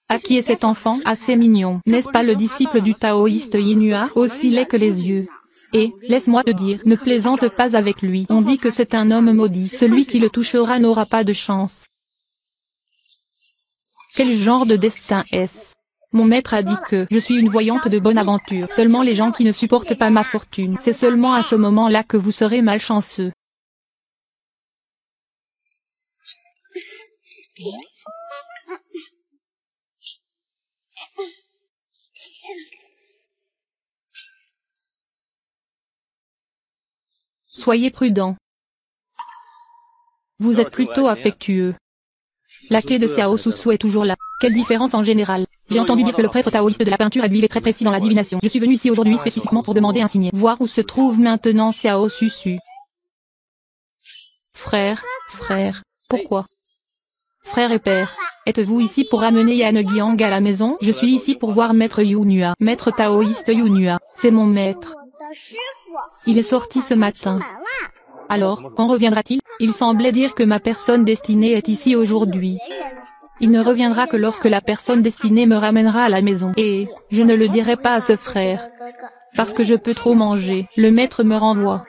À qui est cet enfant assez mignon? N'est-ce pas le disciple du taoïste Yinhua, aussi laid que les yeux? Et, laisse-moi te dire, ne plaisante pas avec lui. On dit que c'est un homme maudit. Celui qui le touchera n'aura pas de chance. Quel genre de destin est-ce? Mon maître a dit que je suis une voyante de bonne aventure. Seulement les gens qui ne supportent pas ma fortune. C'est seulement à ce moment-là que vous serez malchanceux. Soyez prudent. Vous êtes plutôt affectueux. La clé de Xiao Susu est toujours là. Quelle différence en général? J'ai entendu dire que le prêtre taoïste de la peinture à l'huile est très précis dans la divination. Je suis venu ici aujourd'hui spécifiquement pour demander un signe. Voir où se trouve maintenant Xiao Susu. Frère, pourquoi? Frère et père, êtes-vous ici pour ramener Yan Guiang à la maison? Je suis ici pour voir maître Yunhua. Maître taoïste Yunhua, c'est mon maître. Il est sorti ce matin. Alors, quand reviendra-t-il? Il semblait dire que ma personne destinée est ici aujourd'hui. Il ne reviendra que lorsque la personne destinée me ramènera à la maison. Et, je ne le dirai pas à ce frère. Parce que je peux trop manger. Le maître me renvoie.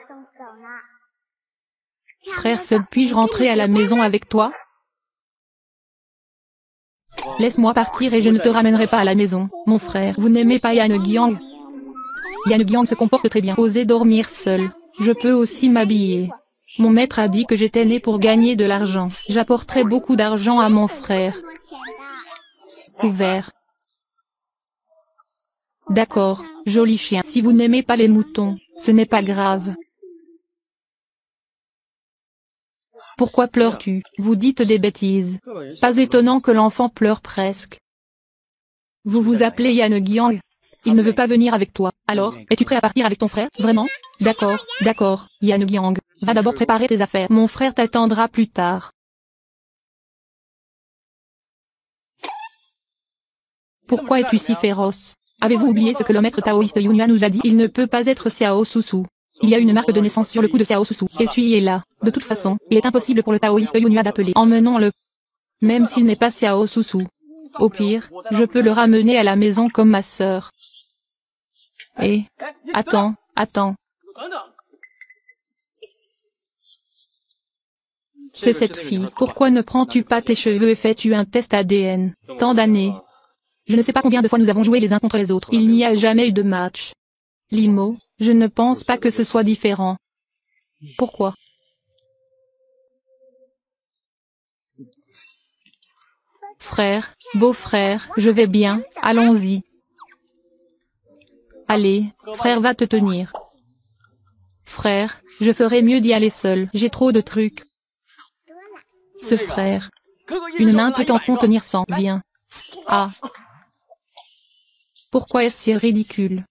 Frère seul, puis-je rentrer à la maison avec toi? Laisse-moi partir et je ne te ramènerai pas à la maison. Mon frère, vous n'aimez pas Yan Guiang? Yan Guiang se comporte très bien. Osez dormir seul. Je peux aussi m'habiller. Mon maître a dit que j'étais né pour gagner de l'argent. J'apporterai beaucoup d'argent à mon frère. Ouvert. D'accord, joli chien. Si vous n'aimez pas les moutons, ce n'est pas grave. Pourquoi pleures-tu? Vous dites des bêtises. Pas étonnant que l'enfant pleure presque. Vous vous appelez Yan Guiang? Il ne veut pas venir avec toi. Alors, es-tu prêt à partir avec ton frère? Vraiment? D'accord, Yan Guiang. Va d'abord préparer tes affaires. Mon frère t'attendra plus tard. Pourquoi es-tu si féroce? Avez-vous oublié ce que le maître taoïste Yunhua nous a dit? Il ne peut pas être Xiao Susu. Il y a une marque de naissance sur le cou de Xiao Susu. Essuyez-la. De toute façon, il est impossible pour le taoïste Yunhua d'appeler. Emmenons-le. Même s'il n'est pas Xiao Susu. Au pire, je peux le ramener à la maison comme ma sœur. Et... Attends. C'est cette fille. Pourquoi ne prends-tu pas tes cheveux et fais-tu un test ADN? Tant d'années. Je ne sais pas combien de fois nous avons joué les uns contre les autres. Il n'y a jamais eu de match. Limo, je ne pense pas que ce soit différent. Pourquoi? Frère, beau-frère, je vais bien, allons-y. Allez, frère va te tenir. Frère, je ferais mieux d'y aller seul, j'ai trop de trucs. Ce frère. Une main peut en contenir 100, viens. Ah. Pourquoi est-ce si ridicule?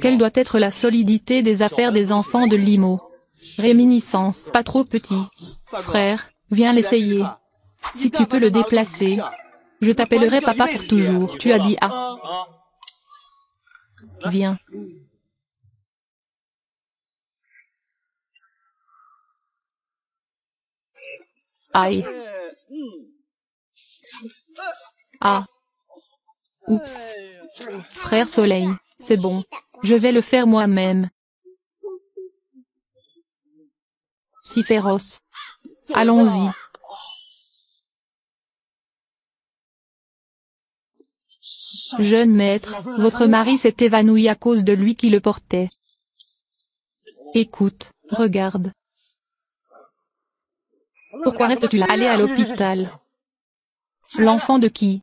Quelle doit être la solidité des affaires des enfants de Limo? Réminiscence, pas trop petit. Frère, viens l'essayer. Si tu peux le déplacer, je t'appellerai papa pour toujours. Tu as dit ah. Viens. Aïe. Ah. Oups. Frère Soleil, c'est bon. Je vais le faire moi-même. Si féroce. Allons-y. Jeune maître, votre mari s'est évanoui à cause de lui qui le portait. Écoute, regarde. Pourquoi restes-tu là? Allez à l'hôpital. L'enfant de qui?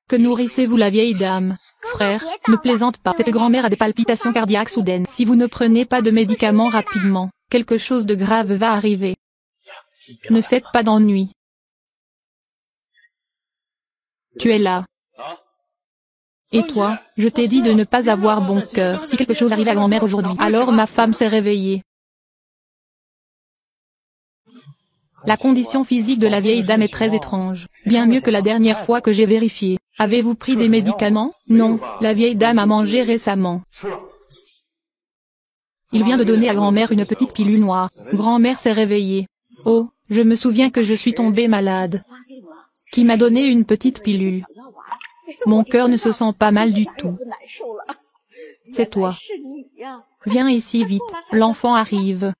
Que nourrissez-vous la vieille dame? Frère, ne plaisante pas. Cette grand-mère a des palpitations cardiaques soudaines. Si vous ne prenez pas de médicaments rapidement, quelque chose de grave va arriver. Ne faites pas d'ennui. Tu es là. Et toi, je t'ai dit de ne pas avoir bon cœur. Si quelque chose arrivait à grand-mère aujourd'hui, alors ma femme s'est réveillée. La condition physique de la vieille dame est très étrange. Bien mieux que la dernière fois que j'ai vérifié. Avez-vous pris des médicaments? Non, la vieille dame a mangé récemment. Il vient de donner à grand-mère une petite pilule noire. Grand-mère s'est réveillée. Oh, je me souviens que je suis tombée malade. qui m'a donné une petite pilule. Mon cœur ne se sent pas mal du tout. C'est toi. Viens ici vite, l'enfant arrive.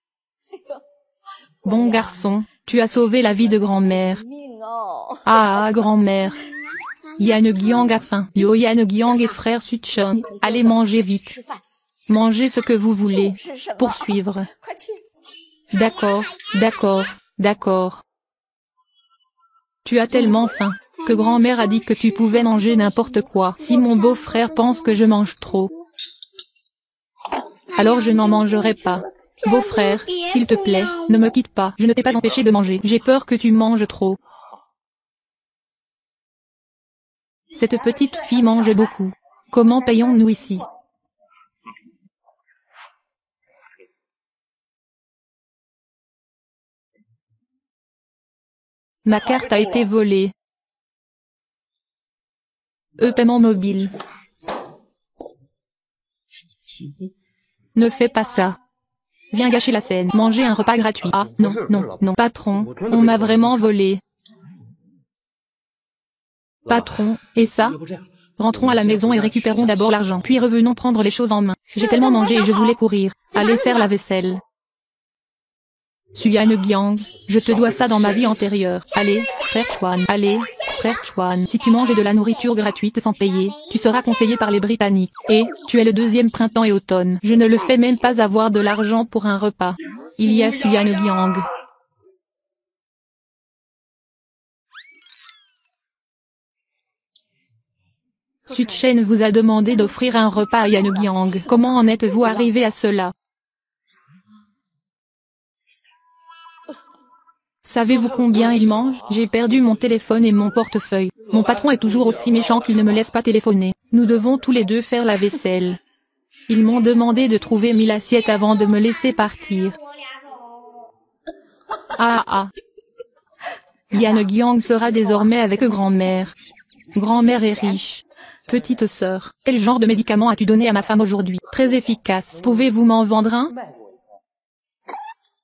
Bon garçon, tu as sauvé la vie de grand-mère. Ah, grand-mère. Yanegiang a faim. Yo Yanegiang et frère Suchon, allez manger vite. Mangez ce que vous voulez. Poursuivre. D'accord, d'accord, d'accord. Tu as tellement faim, que grand-mère a dit que tu pouvais manger n'importe quoi. Si mon beau-frère pense que je mange trop, alors je n'en mangerai pas. Beau-frère, s'il te plaît, ne me quitte pas. Je ne t'ai pas empêché de manger. J'ai peur que tu manges trop. Cette petite fille mange beaucoup. Comment payons-nous ici? Ma carte a été volée. Paiement mobile. Ne fais pas ça. Viens gâcher la scène. Manger un repas gratuit. Ah, non, non, non. Patron, on m'a vraiment volé. Patron, et ça? Rentrons à la maison et récupérons d'abord l'argent. Puis revenons prendre les choses en main. J'ai tellement mangé et je voulais courir. Aller faire la vaisselle. Yanegiang, je te dois ça dans ma vie antérieure. Allez, frère Chuan. Allez, frère Chuan. Si tu manges de la nourriture gratuite sans payer, tu seras conseillé par les Britanniques. Et, tu es le deuxième printemps et automne. Je ne le fais même pas avoir de l'argent pour un repas. Il y a Yanegiang. Suchen vous a demandé d'offrir un repas à Yanegiang. Comment en êtes-vous arrivé à cela? Savez-vous combien il mange? J'ai perdu mon téléphone et mon portefeuille. Mon patron est toujours aussi méchant qu'il ne me laisse pas téléphoner. Nous devons tous les deux faire la vaisselle. Ils m'ont demandé de trouver 1000 assiettes avant de me laisser partir. Ah ah. Yanegiang sera désormais avec grand-mère. Grand-mère est riche. Petite sœur, quel genre de médicament as-tu donné à ma femme aujourd'hui? Très efficace. Pouvez-vous m'en vendre un?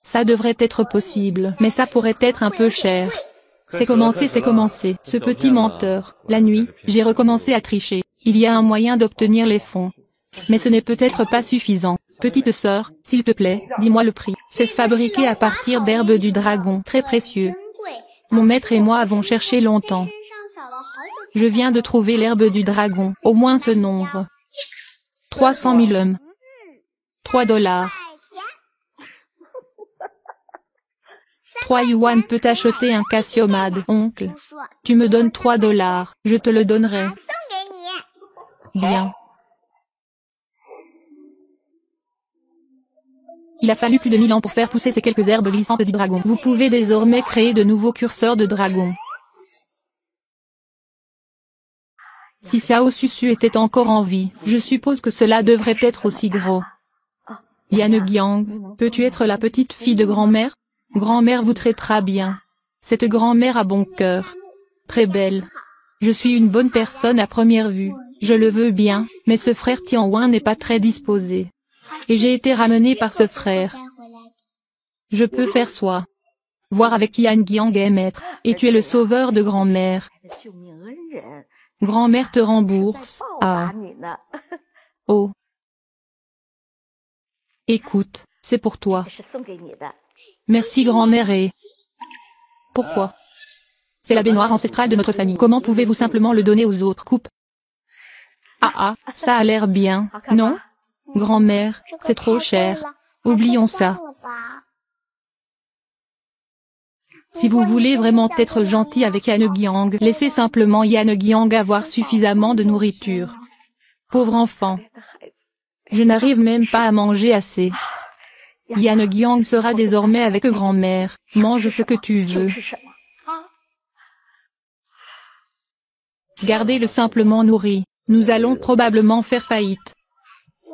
Ça devrait être possible, mais ça pourrait être un peu cher. C'est commencé, ce petit menteur. La nuit, j'ai recommencé à tricher. Il y a un moyen d'obtenir les fonds. Mais ce n'est peut-être pas suffisant. Petite sœur, s'il te plaît, dis-moi le prix. C'est fabriqué à partir d'herbes du dragon, très précieux. Mon maître et moi avons cherché longtemps. Je viens de trouver l'herbe du dragon, au moins ce nombre. 300 000 hommes. 3 dollars. 3 yuan peut acheter un cassiomade, oncle. Tu me donnes 3 dollars, je te le donnerai. Bien. Il a fallu plus de 1000 ans pour faire pousser ces quelques herbes glissantes du dragon. Vous pouvez désormais créer de nouveaux curseurs de dragon. Si Xiao Susu était encore en vie, je suppose que cela devrait être aussi gros. Yanegiang, peux-tu être la petite fille de grand-mère? Grand-mère vous traitera bien. Cette grand-mère a bon cœur. Très belle. Je suis une bonne personne à première vue. Je le veux bien, mais ce frère Tianwen n'est pas très disposé. Et j'ai été ramené par ce frère. Je peux faire soi. Voir avec Yanegiang est maître, et tu es le sauveur de grand-mère. Grand-mère te rembourse. Ah. Oh. Écoute, c'est pour toi. Merci grand-mère et... Pourquoi? C'est la baignoire ancestrale de notre famille. Comment pouvez-vous simplement le donner aux autres? Coupe. Ah ah, ça a l'air bien, non? Grand-mère, c'est trop cher. Oublions ça. Si vous voulez vraiment être gentil avec Yanegiang, laissez simplement Yanegiang avoir suffisamment de nourriture. Pauvre enfant. Je n'arrive même pas à manger assez. Yanegiang sera désormais avec grand-mère. Mange ce que tu veux. Gardez-le simplement nourri. Nous allons probablement faire faillite.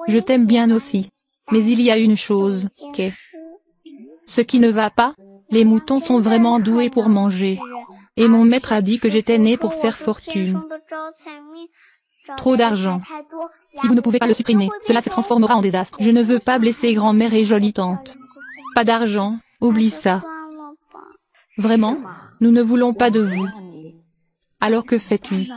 Je t'aime bien aussi. Mais il y a une chose, qu'est ce qui ne va pas. Les moutons sont vraiment doués pour manger. Et mon maître a dit que j'étais né pour faire fortune. Trop d'argent. Si vous ne pouvez pas le supprimer, cela se transformera en désastre. Je ne veux pas blesser grand-mère et jolie tante. Pas d'argent, oublie ça. Vraiment, nous ne voulons pas de vous. Alors que fais-tu?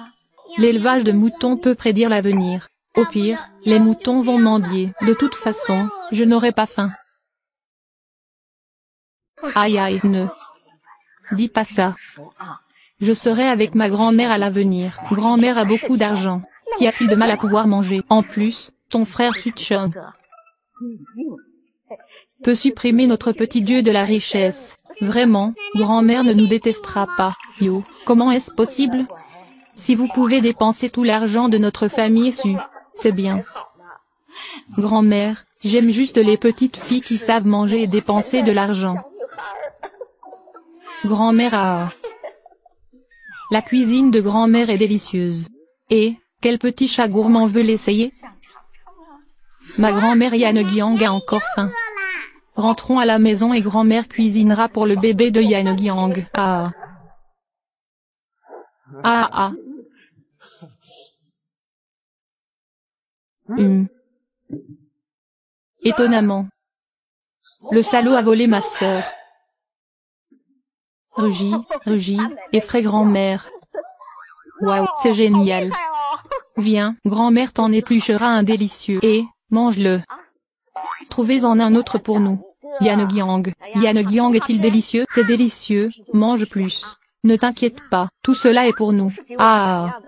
L'élevage de moutons peut prédire l'avenir. Au pire, les moutons vont mendier. De toute façon, je n'aurai pas faim. Aïe aïe, ne dis pas ça. Je serai avec ma grand-mère à l'avenir. Grand-mère a beaucoup d'argent. Qu'y a-t-il de mal à pouvoir manger? En plus, ton frère Suchong peut supprimer notre petit dieu de la richesse. Vraiment, grand-mère ne nous détestera pas. Yo, comment est-ce possible? Si vous pouvez dépenser tout l'argent de notre famille c'est bien. Grand-mère, j'aime juste les petites filles qui savent manger et dépenser de l'argent. Grand-mère a... La cuisine de grand-mère est délicieuse. Et, quel petit chat gourmand veut l'essayer? Ma grand-mère Yanegyang a encore faim. Rentrons à la maison et grand-mère cuisinera pour le bébé de Yanegyang. Ah. Ah ah. Étonnamment. Le salaud a volé ma sœur. Rugis, effraie grand-mère. Waouh, c'est génial. Viens, grand-mère t'en épluchera un délicieux et, mange-le. Trouvez-en un autre pour nous. Yanegyang. Yanegyang est-il délicieux? C'est délicieux, mange plus. Ne t'inquiète pas, tout cela est pour nous. Ah.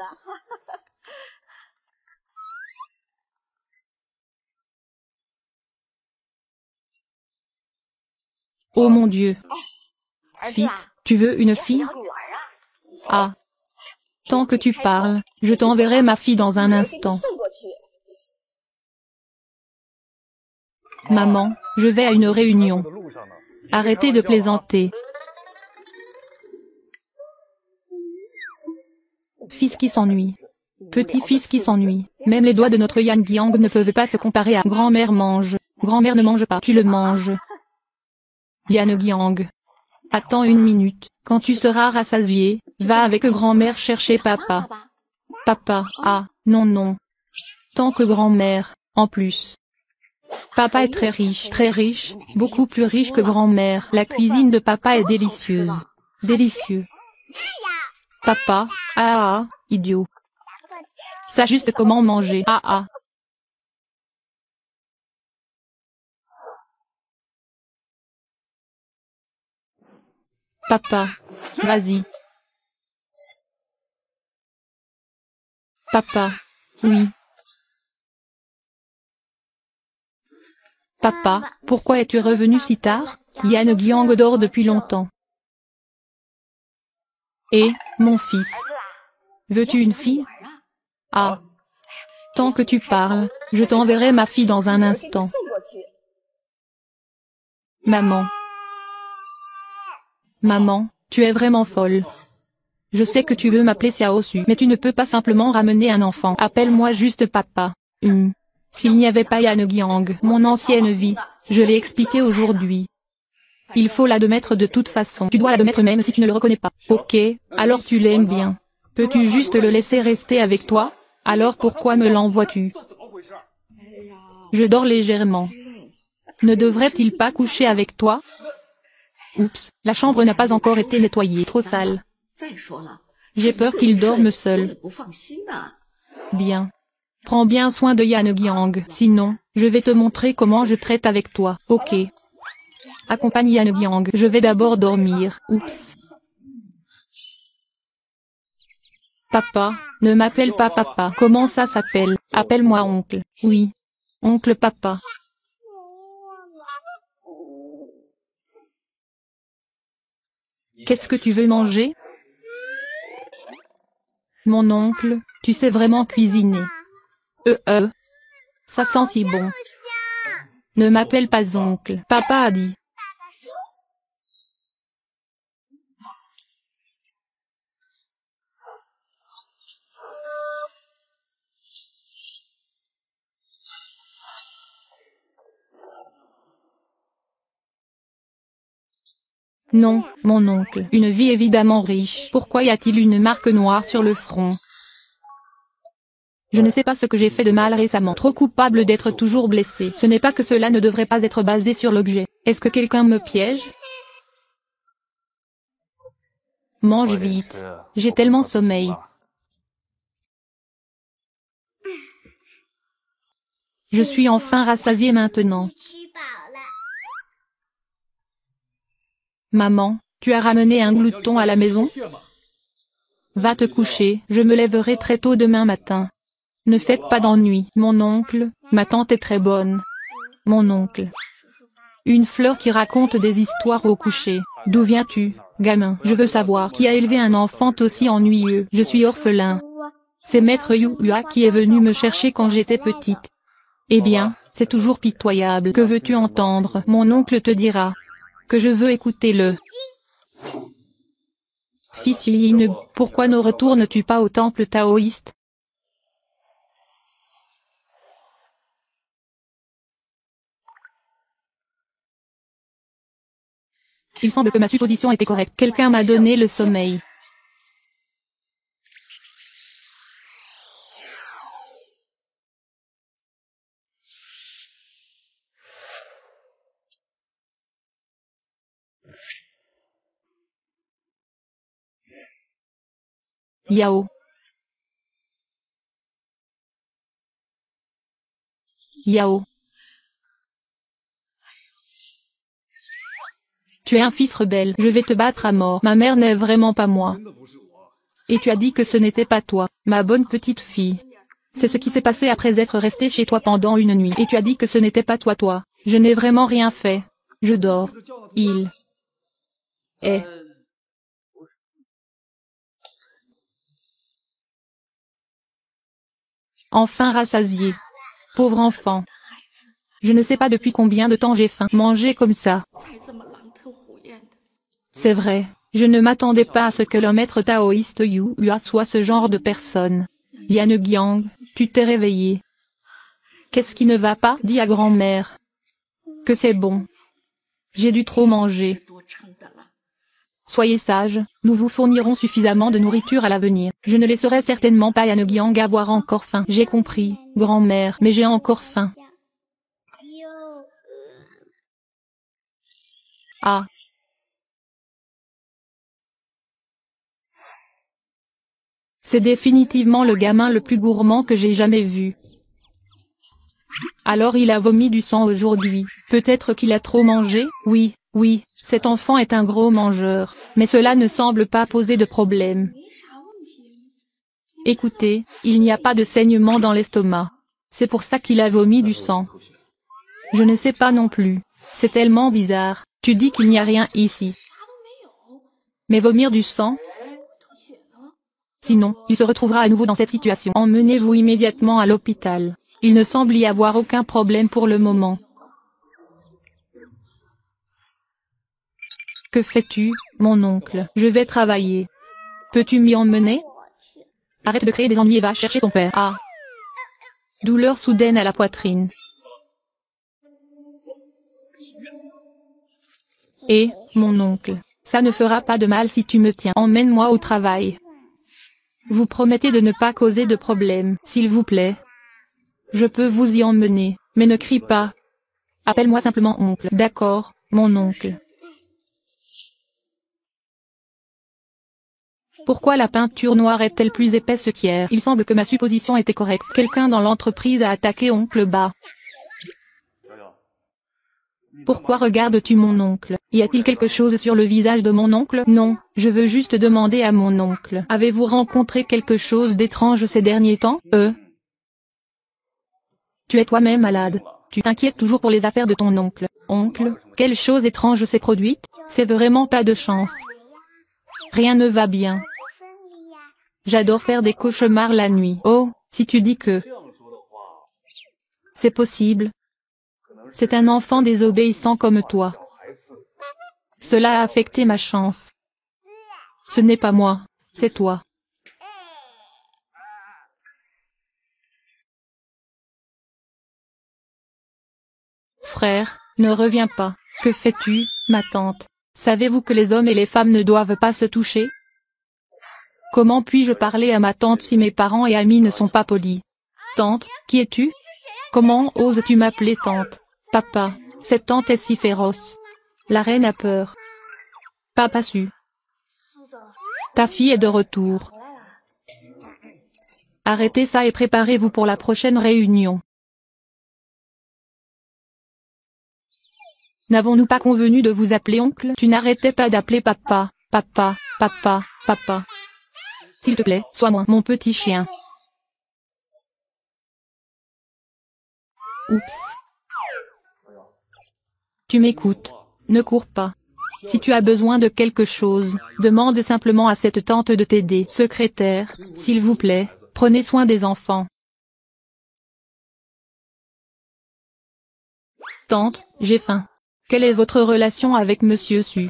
Oh mon Dieu. Fils, tu veux une fille? Ah. Tant que tu parles, je t'enverrai ma fille dans un instant. Maman, je vais à une réunion. Arrêtez de plaisanter. Fils qui s'ennuie. Petit-fils qui s'ennuie. Même les doigts de notre Yangyang ne peuvent pas se comparer à grand-mère mange. Grand-mère ne mange pas, tu le manges. Yanegyang. Attends une minute, quand tu seras rassasié, va avec grand-mère chercher papa. Papa, ah, non. Tant que grand-mère, en plus. Papa est très riche, beaucoup plus riche que grand-mère. La cuisine de papa est délicieuse. Délicieux. Papa, ah, idiot. Sache juste comment manger, ah. Papa, vas-y. Papa, oui. Papa, pourquoi es-tu revenu si tard? Yanegyang dort depuis longtemps. Et, mon fils. Veux-tu une fille? Ah. Tant que tu parles, je t'enverrai ma fille dans un instant. Maman. Maman, tu es vraiment folle. Je sais que tu veux m'appeler Xiaosu, mais tu ne peux pas simplement ramener un enfant. Appelle-moi juste papa. S'il n'y avait pas Yanegyang, mon ancienne vie, je l'ai expliqué aujourd'hui. Il faut l'admettre de toute façon. Tu dois l'admettre même si tu ne le reconnais pas. Ok, alors tu l'aimes bien. Peux-tu juste le laisser rester avec toi? Alors pourquoi me l'envoies-tu? Je dors légèrement. Ne devrait-il pas coucher avec toi? Oups, la chambre n'a pas encore été nettoyée, trop sale. J'ai peur qu'il dorme seul. Bien. Prends bien soin de Yanegyang, sinon, je vais te montrer comment je traite avec toi, ok? Accompagne Yanegyang, je vais d'abord dormir, oups. Papa, ne m'appelle pas papa. Comment ça s'appelle? Appelle-moi oncle. Oui. Oncle papa. Qu'est-ce que tu veux manger? Mon oncle, tu sais vraiment cuisiner. Ça sent si bon. Ne m'appelle pas oncle. Papa a dit. Non, mon oncle. Une vie évidemment riche. Pourquoi y a-t-il une marque noire sur le front? Je ne sais pas ce que j'ai fait de mal récemment. Trop coupable d'être toujours blessé. Ce n'est pas que cela ne devrait pas être basé sur l'objet. Est-ce que quelqu'un me piège? Mange vite. J'ai tellement sommeil. Je suis enfin rassasiée maintenant. Maman, tu as ramené un glouton à la maison? Va te coucher, je me lèverai très tôt demain matin. Ne faites pas d'ennui. Mon oncle, ma tante est très bonne. Mon oncle. Une fleur qui raconte des histoires au coucher. D'où viens-tu, gamin? Je veux savoir qui a élevé un enfant aussi ennuyeux. Je suis orphelin. C'est maître Yua qui est venu me chercher quand j'étais petite. Eh bien, c'est toujours pitoyable. Que veux-tu entendre? Mon oncle te dira que je veux écouter le fils Yin. Pourquoi ne retournes-tu pas au temple taoïste? Il semble que ma supposition était correcte. Quelqu'un m'a donné le sommeil. Yao. Yao. Tu es un fils rebelle. Je vais te battre à mort. Ma mère n'est vraiment pas moi. Et tu as dit que ce n'était pas toi, ma bonne petite fille. C'est ce qui s'est passé après être resté chez toi pendant une nuit. Et tu as dit que ce n'était pas toi. Je n'ai vraiment rien fait. Je dors. Il est enfin rassasié. Pauvre enfant. Je ne sais pas depuis combien de temps j'ai faim. Manger comme ça. C'est vrai, je ne m'attendais pas à ce que le maître taoïste Yua soit ce genre de personne. Liane-Giang, tu t'es réveillé. Qu'est-ce qui ne va pas? Dis à grand-mère que c'est bon. J'ai dû trop manger. Soyez sage, nous vous fournirons suffisamment de nourriture à l'avenir. Je ne laisserai certainement pas Liane-Giang avoir encore faim. J'ai compris, grand-mère, mais j'ai encore faim. Ah. C'est définitivement le gamin le plus gourmand que j'ai jamais vu. Alors il a vomi du sang aujourd'hui. Peut-être qu'il a trop mangé? Oui, cet enfant est un gros mangeur. Mais cela ne semble pas poser de problème. Écoutez, il n'y a pas de saignement dans l'estomac. C'est pour ça qu'il a vomi du sang. Je ne sais pas non plus. C'est tellement bizarre. Tu dis qu'il n'y a rien ici. Mais vomir du sang? Sinon, il se retrouvera à nouveau dans cette situation. Emmenez-vous immédiatement à l'hôpital. Il ne semble y avoir aucun problème pour le moment. Que fais-tu, mon oncle? Je vais travailler. Peux-tu m'y emmener? Arrête de créer des ennuis et va chercher ton père. Ah. Douleur soudaine à la poitrine. Et, mon oncle, ça ne fera pas de mal si tu me tiens. Emmène-moi au travail. Vous promettez de ne pas causer de problème, s'il vous plaît. Je peux vous y emmener, mais ne crie pas. Appelle-moi simplement oncle. D'accord, mon oncle. Pourquoi la peinture noire est-elle plus épaisse qu'hier? Il semble que ma supposition était correcte. Quelqu'un dans l'entreprise a attaqué oncle Ba. Pourquoi regardes-tu mon oncle? Y a-t-il quelque chose sur le visage de mon oncle? Non, je veux juste demander à mon oncle. Avez-vous rencontré quelque chose d'étrange ces derniers temps? Tu es toi-même malade. Tu t'inquiètes toujours pour les affaires de ton oncle. Oncle, quelle chose étrange s'est produite? C'est vraiment pas de chance. Rien ne va bien. J'adore faire des cauchemars la nuit. Oh, si tu dis que c'est possible. C'est un enfant désobéissant comme toi. Cela a affecté ma chance. Ce n'est pas moi, c'est toi. Frère, ne reviens pas. Que fais-tu, ma tante? Savez-vous que les hommes et les femmes ne doivent pas se toucher? Comment puis-je parler à ma tante si mes parents et amis ne sont pas polis? Tante, qui es-tu? Comment oses-tu m'appeler tante? Papa, cette tante est si féroce. La reine a peur. Papa su. Ta fille est de retour. Arrêtez ça et préparez-vous pour la prochaine réunion. N'avons-nous pas convenu de vous appeler oncle? Tu n'arrêtais pas d'appeler papa, papa, papa, papa. S'il te plaît, sois moi, mon petit chien. Oups. Tu m'écoutes. Ne cours pas. Si tu as besoin de quelque chose, demande simplement à cette tante de t'aider. Secrétaire, s'il vous plaît, prenez soin des enfants. Tante, j'ai faim. Quelle est votre relation avec Monsieur Su?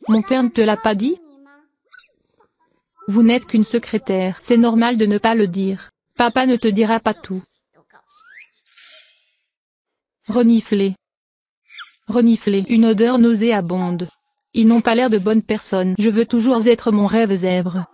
Mon père ne te l'a pas dit? Vous n'êtes qu'une secrétaire. C'est normal de ne pas le dire. Papa ne te dira pas tout. Renifler. Renifler. Une odeur nauséabonde. Ils n'ont pas l'air de bonnes personnes. Je veux toujours être mon rêve zèbre.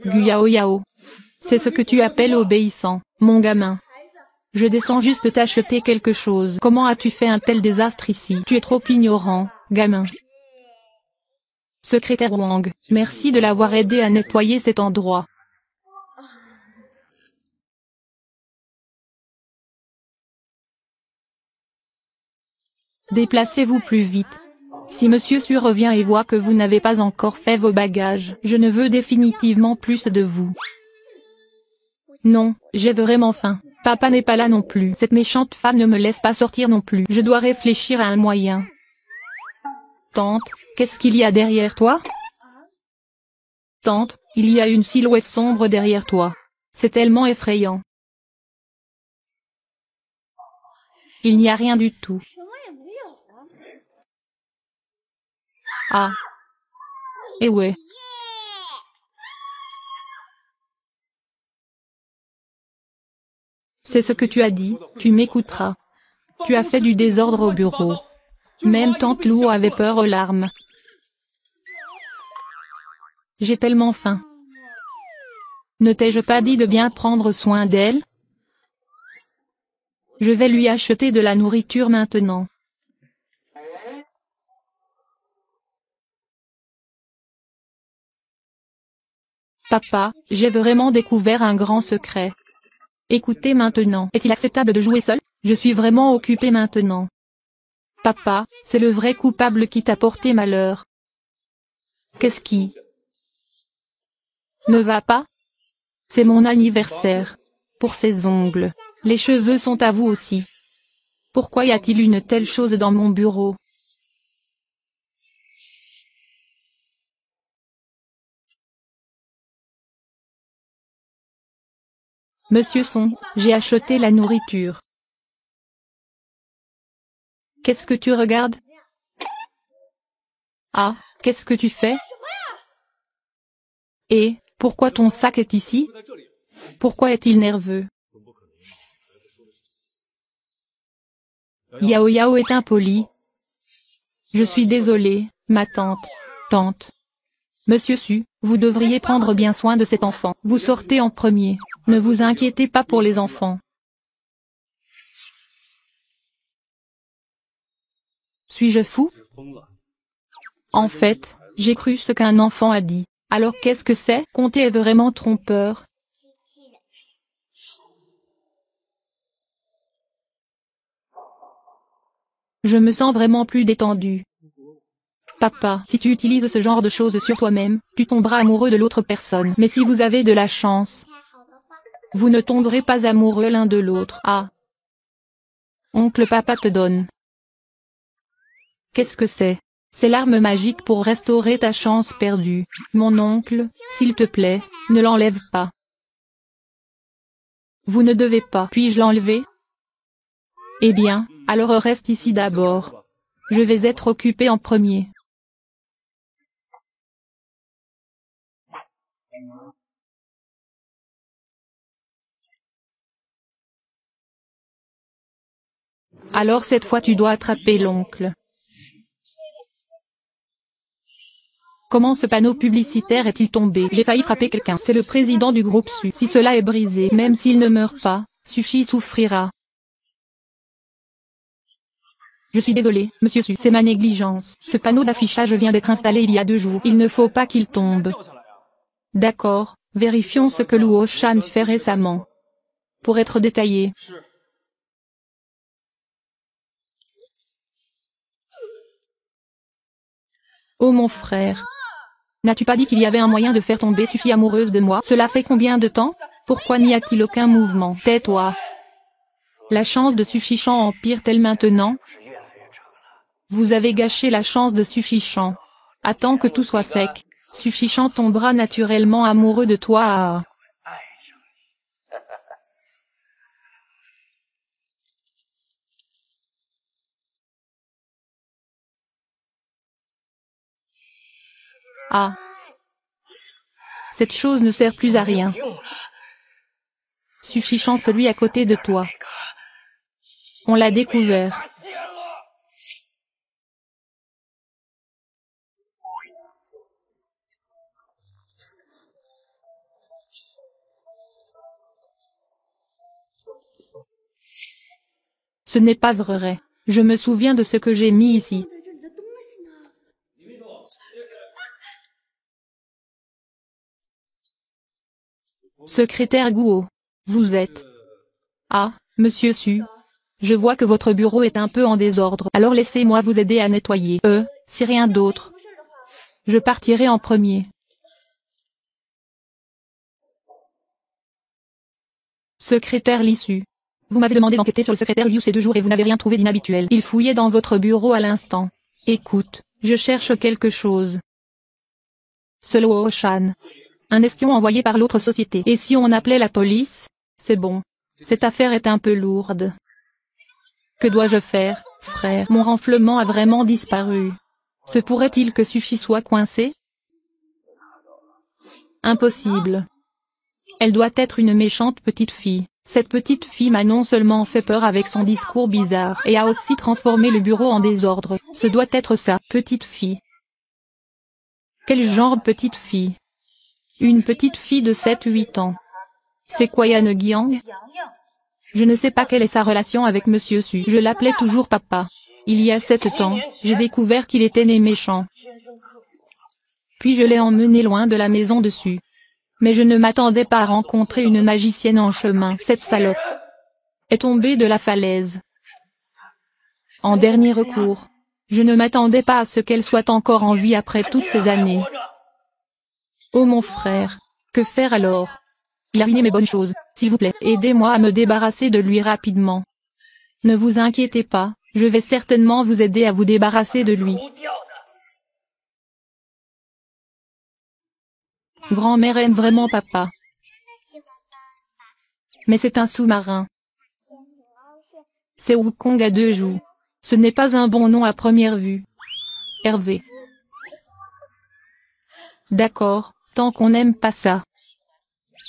Guyao Yao. C'est ce que tu appelles obéissant, mon gamin. Je descends juste t'acheter quelque chose. Comment as-tu fait un tel désastre ici? Tu es trop ignorant, gamin. Secrétaire Wang, merci de l'avoir aidé à nettoyer cet endroit. Déplacez-vous plus vite. Si Monsieur Su revient et voit que vous n'avez pas encore fait vos bagages, je ne veux définitivement plus de vous. Non, j'ai vraiment faim. Papa n'est pas là non plus. Cette méchante femme ne me laisse pas sortir non plus. Je dois réfléchir à un moyen. Tante, qu'est-ce qu'il y a derrière toi? Tante, il y a une silhouette sombre derrière toi. C'est tellement effrayant. Il n'y a rien du tout. Ah. Eh ouais. C'est ce que tu as dit, tu m'écouteras. Tu as fait du désordre au bureau. Même tante Lou avait peur aux larmes. J'ai tellement faim. Ne t'ai-je pas dit de bien prendre soin d'elle? Je vais lui acheter de la nourriture maintenant. Papa, j'ai vraiment découvert un grand secret. Écoutez maintenant. Est-il acceptable de jouer seul? Je suis vraiment occupé maintenant. Papa, c'est le vrai coupable qui t'a porté malheur. Qu'est-ce qui ne va pas? C'est mon anniversaire. Pour ses ongles. Les cheveux sont à vous aussi. Pourquoi y a-t-il une telle chose dans mon bureau? Monsieur Song, j'ai acheté la nourriture. Qu'est-ce que tu regardes? Ah, qu'est-ce que tu fais? Et, pourquoi ton sac est ici? Pourquoi est-il nerveux? Yao Yao est impoli. Je suis désolé, ma tante. Tante. Monsieur Su, vous devriez prendre bien soin de cet enfant. Vous sortez en premier. Ne vous inquiétez pas pour les enfants. Suis-je fou? En fait, j'ai cru ce qu'un enfant a dit. Alors qu'est-ce que c'est? Compter est vraiment trompeur. Je me sens vraiment plus détendu. Papa, si tu utilises ce genre de choses sur toi-même, tu tomberas amoureux de l'autre personne. Mais si vous avez de la chance, vous ne tomberez pas amoureux l'un de l'autre. Ah. Oncle papa te donne. Qu'est-ce que c'est? C'est l'arme magique pour restaurer ta chance perdue. Mon oncle, s'il te plaît, ne l'enlève pas. Vous ne devez pas. Puis-je l'enlever? Eh bien, alors reste ici d'abord. Je vais être occupé en premier. Alors cette fois tu dois attraper l'oncle. Comment ce panneau publicitaire est-il tombé? J'ai failli frapper quelqu'un. C'est le président du groupe Su. Si cela est brisé, même s'il ne meurt pas, Sushi souffrira. Je suis désolé, monsieur Su. C'est ma négligence. Ce panneau d'affichage vient d'être installé il y a 2 jours. Il ne faut pas qu'il tombe. D'accord, vérifions ce que Luo Shan fait récemment. Pour être détaillé. Oh mon frère. N'as-tu pas dit qu'il y avait un moyen de faire tomber Sushi amoureuse de moi? Cela fait combien de temps? Pourquoi n'y a-t-il aucun mouvement? Tais-toi. La chance de Sushi-chan empire-t-elle maintenant? Vous avez gâché la chance de Sushi-chan. Attends que tout soit sec. Sushi-chan tombera naturellement amoureux de toi. Ah. Cette chose ne sert plus à rien. Sushi-chan, celui à côté de toi. On l'a découvert. Ce n'est pas vrai. Je me souviens de ce que j'ai mis ici. Secrétaire Guo. Vous êtes... Ah, monsieur Su. Je vois que votre bureau est un peu en désordre. Alors laissez-moi vous aider à nettoyer. Si rien d'autre. Je partirai en premier. Secrétaire Lisu. Vous m'avez demandé d'enquêter sur le secrétaire Liu ces 2 jours et vous n'avez rien trouvé d'inhabituel. Il fouillait dans votre bureau à l'instant. Écoute, je cherche quelque chose. Ce Luo Shan. Un espion envoyé par l'autre société. Et si on appelait la police? C'est bon. Cette affaire est un peu lourde. Que dois-je faire, frère? Mon renflement a vraiment disparu. Se pourrait-il que Sushi soit coincé? Impossible. Elle doit être une méchante petite fille. Cette petite fille m'a non seulement fait peur avec son discours bizarre, et a aussi transformé le bureau en désordre. Ce doit être ça, petite fille. Quel genre de petite fille? Une petite fille de 7-8 ans. C'est quoi Yan Guiang? Je ne sais pas quelle est sa relation avec Monsieur Su. Je l'appelais toujours papa. Il y a 7 ans, j'ai découvert qu'il était né méchant. Puis je l'ai emmené loin de la maison dessus. Mais je ne m'attendais pas à rencontrer une magicienne en chemin. Cette salope est tombée de la falaise. En dernier recours. Je ne m'attendais pas à ce qu'elle soit encore en vie après toutes ces années. Oh mon frère, que faire alors? Il a ruiné mes bonnes choses. S'il vous plaît, aidez-moi à me débarrasser de lui rapidement. Ne vous inquiétez pas, je vais certainement vous aider à vous débarrasser de lui. Grand-mère aime vraiment papa. Mais c'est un sous-marin. C'est Wukong à 2 joues. Ce n'est pas un bon nom à première vue. Hervé. D'accord, tant qu'on n'aime pas ça.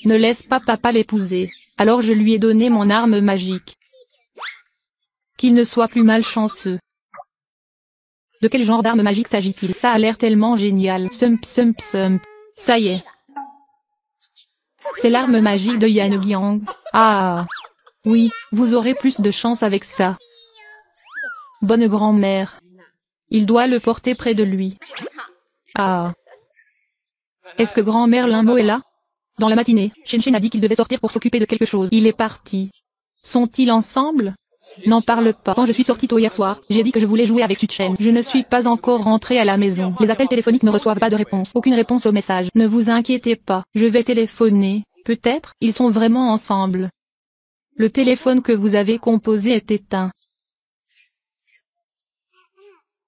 Ne laisse pas papa l'épouser. Alors je lui ai donné mon arme magique. Qu'il ne soit plus malchanceux. De quel genre d'arme magique s'agit-il? Ça a l'air tellement génial. Sump. Ça y est. C'est l'arme magique de Yan Guiang. Ah. Oui, vous aurez plus de chance avec ça. Bonne grand-mère. Il doit le porter près de lui. Ah. Est-ce que grand-mère Limbo est là? Dans la matinée, Shen a dit qu'il devait sortir pour s'occuper de quelque chose. Il est parti. Sont-ils ensemble? N'en parle pas. Quand je suis sortie tôt hier soir, j'ai dit que je voulais jouer avec Suchen. Je ne suis pas encore rentrée à la maison. Les appels téléphoniques ne reçoivent pas de réponse. Aucune réponse au message. Ne vous inquiétez pas. Je vais téléphoner. Peut-être, ils sont vraiment ensemble. Le téléphone que vous avez composé est éteint.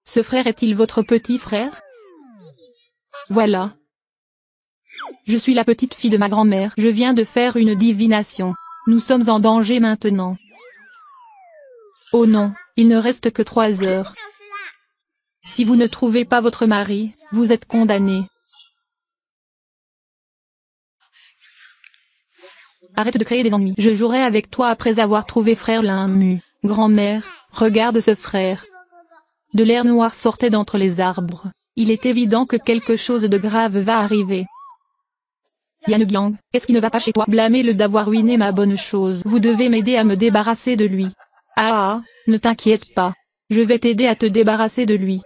Ce frère est-il votre petit frère? Voilà. Je suis la petite fille de ma grand-mère. Je viens de faire une divination. Nous sommes en danger maintenant. Oh non, il ne reste que 3 heures. Si vous ne trouvez pas votre mari, vous êtes condamné. Arrête de créer des ennuis. Je jouerai avec toi après avoir trouvé frère Linmu. Grand-mère, Regarde ce frère. De l'air noir sortait d'entre les arbres. Il est évident que quelque chose de grave va arriver. Yan Guiang, qu'est-ce qui ne va pas chez toi? Blâmez-le d'avoir ruiné ma bonne chose. Vous devez m'aider à me débarrasser de lui. Ah, ne t'inquiète pas. Je vais t'aider à te débarrasser de lui.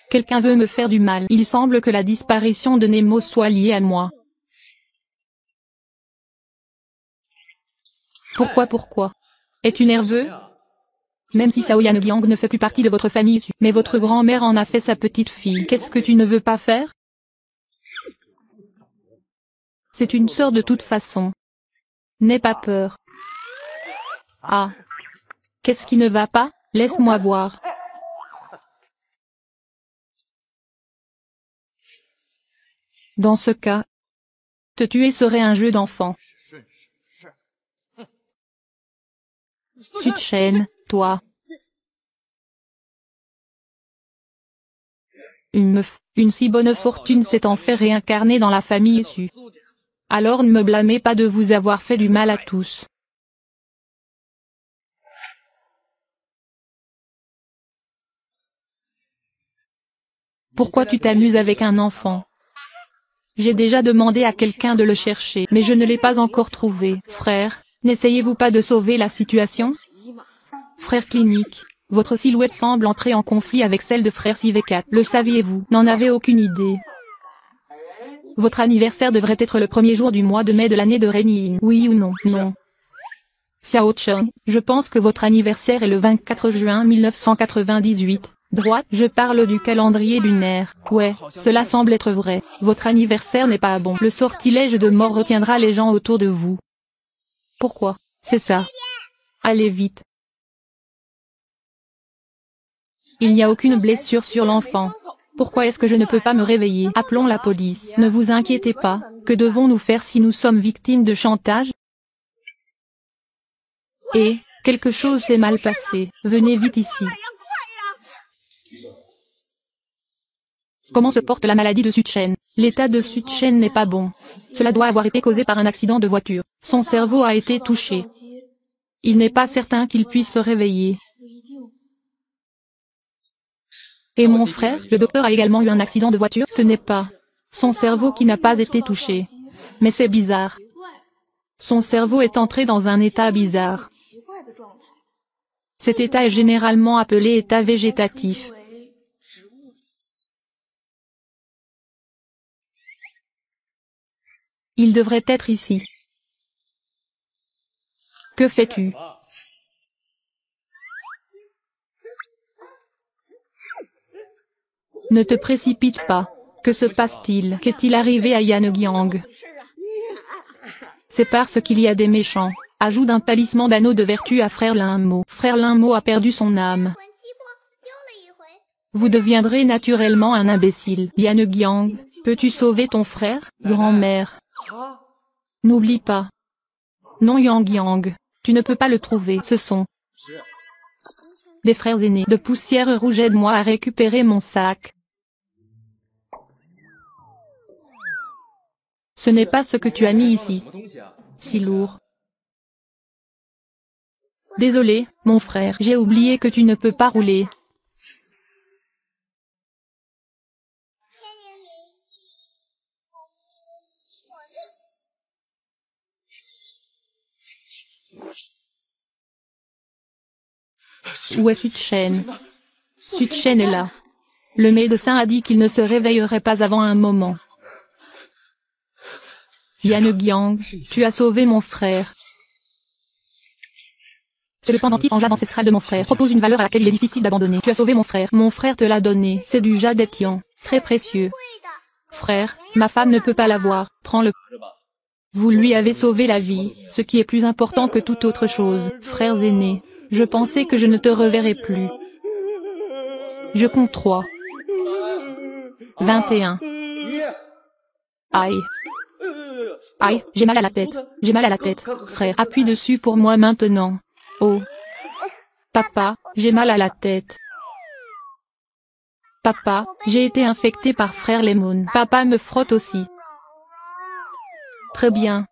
Quelqu'un veut me faire du mal. Il semble que la disparition de Nemo soit liée à moi. Pourquoi? Es-tu nerveux? Même si Sao Yan-Guiang ne fait plus partie de votre famille, mais votre grand-mère en a fait sa petite fille. Qu'est-ce que tu ne veux pas faire? C'est une sœur de toute façon. N'aie pas peur. Ah. Qu'est-ce qui ne va pas? Laisse-moi voir. Dans ce cas, te tuer serait un jeu d'enfant. Suchen, toi. Une meuf, une si bonne fortune s'est en fait réincarner dans la famille Su. Alors ne me blâmez pas de vous avoir fait du mal à tous. Pourquoi tu t'amuses avec un enfant? J'ai déjà demandé à quelqu'un de le chercher, mais je ne l'ai pas encore trouvé. Frère, n'essayez-vous pas de sauver la situation? Frère Clinique, votre silhouette semble entrer en conflit avec celle de frère Sivekat. Le saviez-vous? N'en avez aucune idée. Votre anniversaire devrait être le premier jour du mois de mai de l'année de Réniin. Oui ou non? Non. Xiao Cheng, je pense que votre anniversaire est le 24 juin 1998. Droite, je parle du calendrier lunaire. Ouais, cela semble être vrai. Votre anniversaire n'est pas bon. Le sortilège de mort retiendra les gens autour de vous. Pourquoi? C'est ça. Allez vite. Il n'y a aucune blessure sur l'enfant. Pourquoi est-ce que je ne peux pas me réveiller? Appelons la police. Ne vous inquiétez pas. Que devons-nous faire si nous sommes victimes de chantage? Et, quelque chose s'est mal passé. Venez vite ici. Comment se porte la maladie de Suchen? L'état de Suchen n'est pas bon. Cela doit avoir été causé par un accident de voiture. Son cerveau a été touché. Il n'est pas certain qu'il puisse se réveiller. Et mon frère, le docteur a également eu un accident de voiture. Ce n'est pas son cerveau qui n'a pas été touché. Mais c'est bizarre. Son cerveau est entré dans un état bizarre. Cet état est généralement appelé état végétatif. Il devrait être ici. Que fais-tu? Ne te précipite pas. Que se passe-t-il? Qu'est-il arrivé à Yan Guiang? C'est parce qu'il y a des méchants. Ajoute un talisman d'anneau de vertu à Frère Linmo. Frère Linmo a perdu son âme. Vous deviendrez naturellement un imbécile. Yan Guiang, peux-tu sauver ton frère? Grand-mère. N'oublie pas. Non Yang Yang, tu ne peux pas le trouver. Ce sont des frères aînés. De poussière rouge, aide-moi à récupérer mon sac. Ce n'est pas ce que tu as mis ici. Si lourd. Désolé, mon frère, j'ai oublié que tu ne peux pas rouler. Où est Suchen? Suchen est là. Le médecin a dit qu'il ne se réveillerait pas avant un moment. Yan Guiang, tu as sauvé mon frère. C'est le pendentif en jade ancestral de mon frère. Propose une valeur à laquelle il est difficile d'abandonner. Tu as sauvé mon frère. Mon frère te l'a donné. C'est du jade étian. Très précieux. Frère, ma femme ne peut pas l'avoir. Prends-le. Vous lui avez sauvé la vie, ce qui est plus important que toute autre chose. Frères aînés, je pensais que je ne te reverrais plus. Je compte 3. 21. Aïe. Aïe, j'ai mal à la tête. J'ai mal à la tête. Frère, appuie dessus pour moi maintenant. Oh. Papa, j'ai mal à la tête. Papa, j'ai été infecté par frère Lemon. Papa me frotte aussi. Très bien.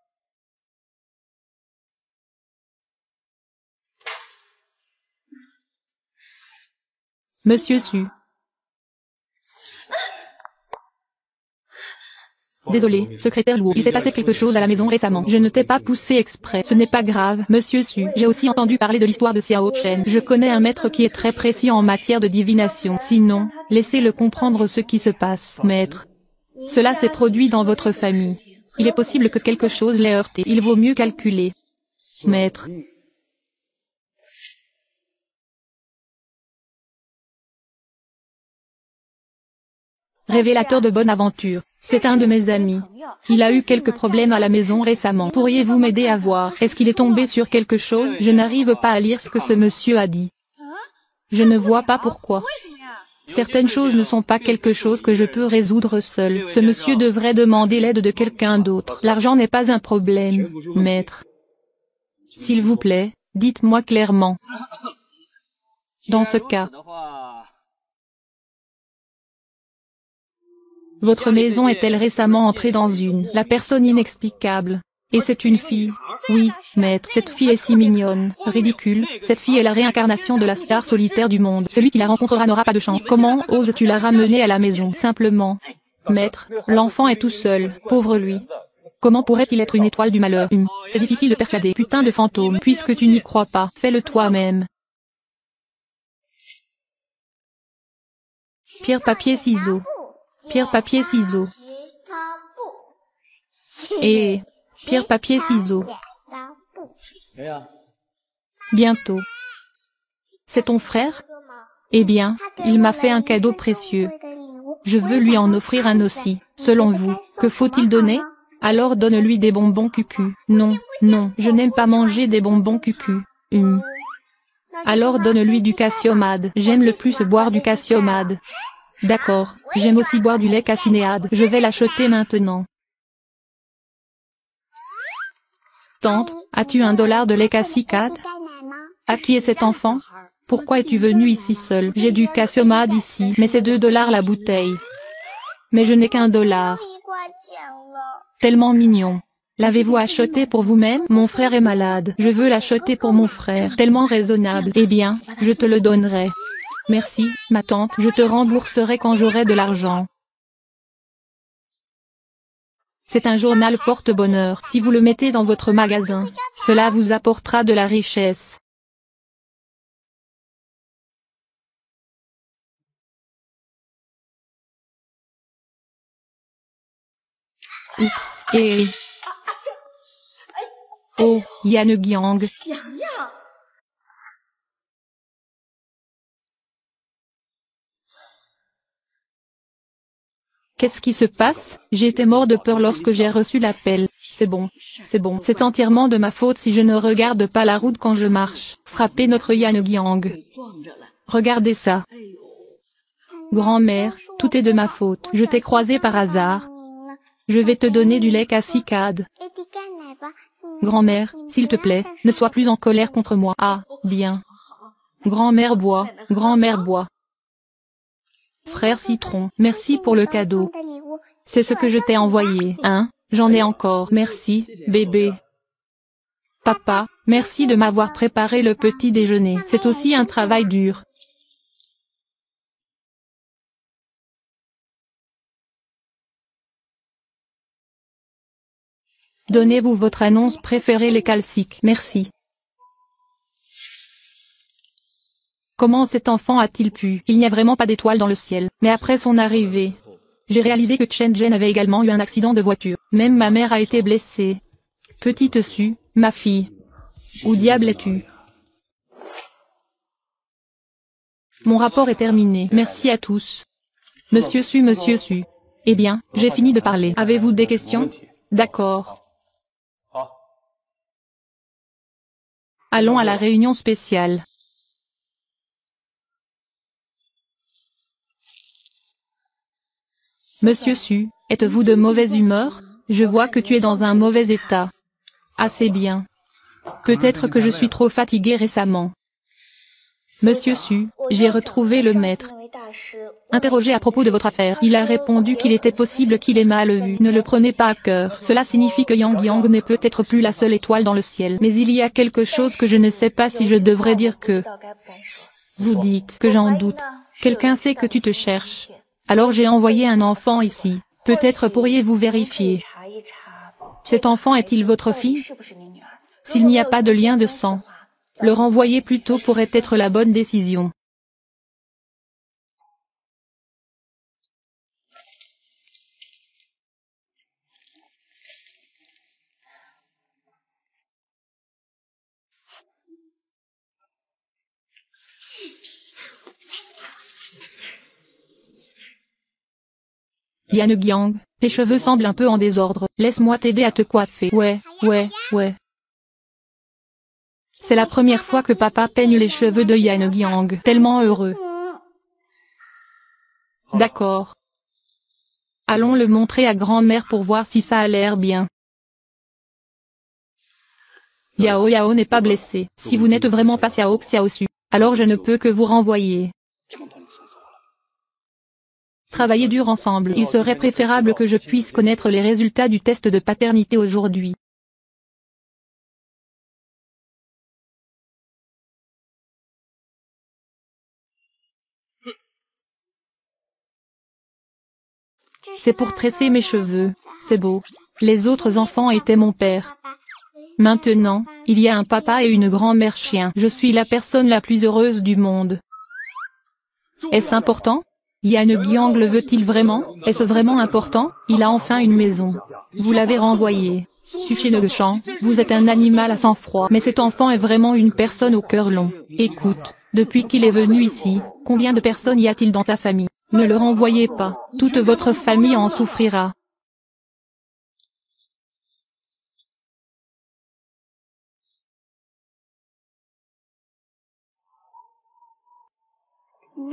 Monsieur Su. Désolé, secrétaire Luo, il s'est passé quelque chose à la maison récemment. Je ne t'ai pas poussé exprès. Ce n'est pas grave, Monsieur Su. J'ai aussi entendu parler de l'histoire de Xiao Chen. Je connais un maître qui est très précis en matière de divination. Sinon, laissez-le comprendre ce qui se passe. Maître. Cela s'est produit dans votre famille. Il est possible que quelque chose l'ait heurté. Il vaut mieux calculer. Maître. Révélateur de bonne aventure. C'est un de mes amis. Il a eu quelques problèmes à la maison récemment. Pourriez-vous m'aider à voir? Est-ce qu'il est tombé sur quelque chose? Je n'arrive pas à lire ce que ce monsieur a dit. Je ne vois pas pourquoi. Certaines choses ne sont pas quelque chose que je peux résoudre seul. Ce monsieur devrait demander l'aide de quelqu'un d'autre. L'argent n'est pas un problème, maître. S'il vous plaît, dites-moi clairement. Dans ce cas, votre maison est-elle récemment entrée dans la personne inexplicable? Et c'est une fille? Oui, maître, cette fille est si mignonne, ridicule, cette fille est la réincarnation de la star solitaire du monde. Celui qui la rencontrera n'aura pas de chance. Comment oses-tu la ramener à la maison? Simplement. Maître, l'enfant est tout seul, pauvre lui. Comment pourrait-il être une étoile du malheur? C'est difficile de persuader. Putain de fantôme, puisque tu n'y crois pas, fais-le toi-même. Pierre, papier, ciseaux. Pierre, papier, ciseaux. Et pierre, papier, ciseaux. Bientôt. C'est ton frère? Eh bien, il m'a fait un cadeau précieux. Je veux lui en offrir un aussi. Selon vous, que faut-il donner? Alors donne-lui des bonbons cucu. Non, non, je n'aime pas manger des bonbons cucu. Alors donne-lui du cassiomade. J'aime le plus boire du cassiomade. D'accord, j'aime aussi boire du lait cassinéade. Je vais l'acheter maintenant. Tante, as-tu $1 de lait cassicade? À qui est cet enfant? Pourquoi es-tu venu ici seul? J'ai du cassiomade ici, mais c'est $2 la bouteille. Mais je n'ai qu'$1. Tellement mignon. L'avez-vous acheté pour vous-même? Mon frère est malade. Je veux l'acheter pour mon frère. Tellement raisonnable. Eh bien, je te le donnerai. Merci, ma tante, je te rembourserai quand j'aurai de l'argent. C'est un journal porte-bonheur. Si vous le mettez dans votre magasin, cela vous apportera de la richesse. Oups, et... Oh, Yanegiang. Qu'est-ce qui se passe? J'étais mort de peur lorsque j'ai reçu l'appel. C'est bon, c'est bon. C'est entièrement de ma faute si je ne regarde pas la route quand je marche. Frappez notre Yanegiang. Regardez ça. Grand-mère, tout est de ma faute. Je t'ai croisé par hasard. Je vais te donner du lait cassicade. Grand-mère, s'il te plaît, ne sois plus en colère contre moi. Ah, bien. Grand-mère boit, grand-mère boit. Frère Citron, merci pour le cadeau. C'est ce que je t'ai envoyé, hein? J'en ai encore. Merci, bébé. Papa, merci de m'avoir préparé le petit déjeuner. C'est aussi un travail dur. Donnez-vous votre annonce préférée les calciques. Merci. Comment cet enfant a-t-il pu? Il n'y a vraiment pas d'étoile dans le ciel. Mais après son arrivée, j'ai réalisé que Chen Zhen avait également eu un accident de voiture. Même ma mère a été blessée. Petite Su, ma fille. Où diable es-tu? Mon rapport est terminé. Merci à tous. Monsieur Su, Monsieur Su. Eh bien, j'ai fini de parler. Avez-vous des questions? D'accord. Allons à la réunion spéciale. Monsieur Su, êtes-vous de mauvaise humeur? Je vois que tu es dans un mauvais état. Assez bien. Peut-être que je suis trop fatigué récemment. Monsieur Su, j'ai retrouvé le maître. Interrogé à propos de votre affaire, il a répondu qu'il était possible qu'il ait mal vu. Ne le prenez pas à cœur. Cela signifie que Yang Yang n'est peut-être plus la seule étoile dans le ciel. Mais il y a quelque chose que je ne sais pas si je devrais dire que... Vous dites que j'en doute. Quelqu'un sait que tu te cherches. Alors j'ai envoyé un enfant ici. Peut-être pourriez-vous vérifier. Cet enfant est-il votre fille? S'il n'y a pas de lien de sang, le renvoyer plus tôt pourrait être la bonne décision. Yan Guiang, tes cheveux semblent un peu en désordre. Laisse-moi t'aider à te coiffer. Ouais. C'est la première fois que papa peigne les cheveux de Yan Guiang. Tellement heureux. D'accord. Allons le montrer à grand-mère pour voir si ça a l'air bien. Yao n'est pas blessé. Si vous n'êtes vraiment pas Xiaoxu, alors je ne peux que vous renvoyer. Travailler dur ensemble. Il serait préférable que je puisse connaître les résultats du test de paternité aujourd'hui. C'est pour tresser mes cheveux. C'est beau. Les autres enfants étaient mon père. Maintenant, il y a un papa et une grand-mère chien. Je suis la personne la plus heureuse du monde. Est-ce important? Yan Guiang le veut-il vraiment? Est-ce vraiment important? Il a enfin une maison. Vous l'avez renvoyé. Suché Negechan, vous êtes un animal à sang-froid. Mais cet enfant est vraiment une personne au cœur long. Écoute, depuis qu'il est venu ici, combien de personnes y a-t-il dans ta famille? Ne le renvoyez pas. Toute votre famille en souffrira.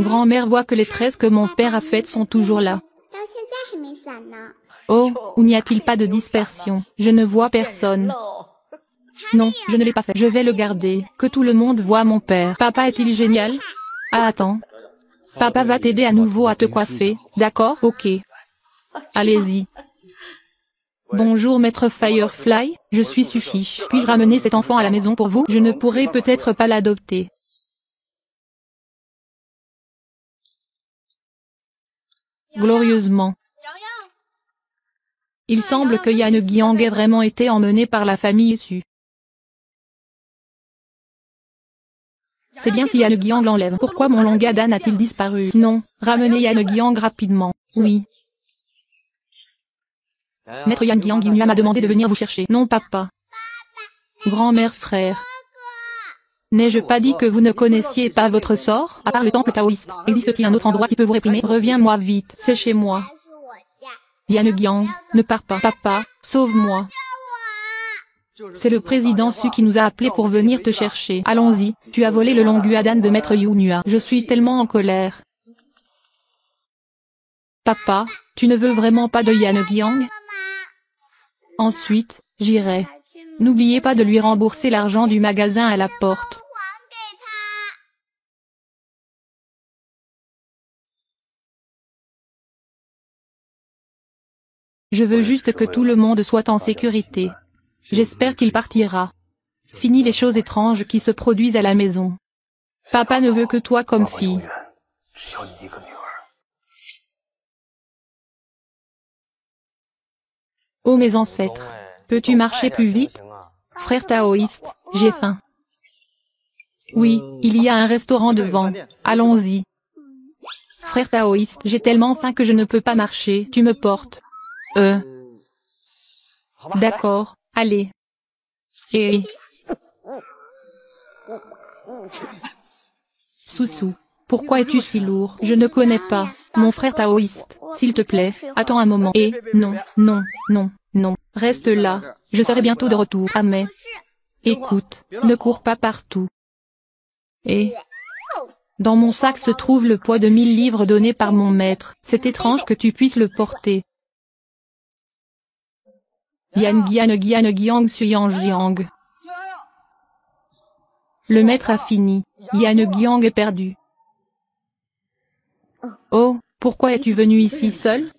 Grand-mère voit que les tresses que mon père a faites sont toujours là. Oh, où n'y a-t-il pas de dispersion? Je ne vois personne. Non, je ne l'ai pas fait. Je vais le garder. Que tout le monde voit mon père. Papa est-il génial? Ah attends. Papa va t'aider à nouveau à te coiffer, d'accord? Ok. Allez-y. Bonjour maître Firefly, je suis Sushi. Puis-je ramener cet enfant à la maison pour vous? Je ne pourrai peut-être pas l'adopter. Glorieusement. Il semble que Yan Guiang ait vraiment été emmené par la famille issue. C'est bien si Yan Guiang l'enlève. Pourquoi mon Longadan a-t-il disparu? Non, ramenez Yan Guiang rapidement. Oui. Maître Yan Guiang m'a demandé de venir vous chercher. Non papa. Grand-mère frère. N'ai-je pas dit que vous ne connaissiez pas votre sort? À part le temple taoïste, existe-t-il un autre endroit qui peut vous réprimer? Reviens-moi vite, c'est chez moi. Yan Guiang, ne pars pas. Papa, sauve-moi. C'est le président Su qui nous a appelés pour venir te chercher. Allons-y, tu as volé le Longuadan de maître Yunua. Je suis tellement en colère. Papa, tu ne veux vraiment pas de Yan Guiang? Ensuite, j'irai. N'oubliez pas de lui rembourser l'argent du magasin à la porte. Je veux juste que tout le monde soit en sécurité. J'espère qu'il partira. Fini les choses étranges qui se produisent à la maison. Papa ne veut que toi comme fille. Oh mes ancêtres, peux-tu marcher plus vite? Frère taoïste, j'ai faim. Oui, il y a un restaurant devant. Allons-y. Frère taoïste, j'ai tellement faim que je ne peux pas marcher. Tu me portes. D'accord, allez. Soussou, pourquoi es-tu si lourd? Je ne connais pas. Mon frère taoïste, s'il te plaît, attends un moment. Non. Reste là. Je serai bientôt de retour. Ah mais... Écoute, ne cours pas partout. Dans mon sac se trouve le poids de 1000 livres donné par mon maître. C'est étrange que tu puisses le porter. Yan Guiang Suyang. Le maître a fini. Yan Guiang est perdu. Oh, pourquoi es-tu venu ici seul?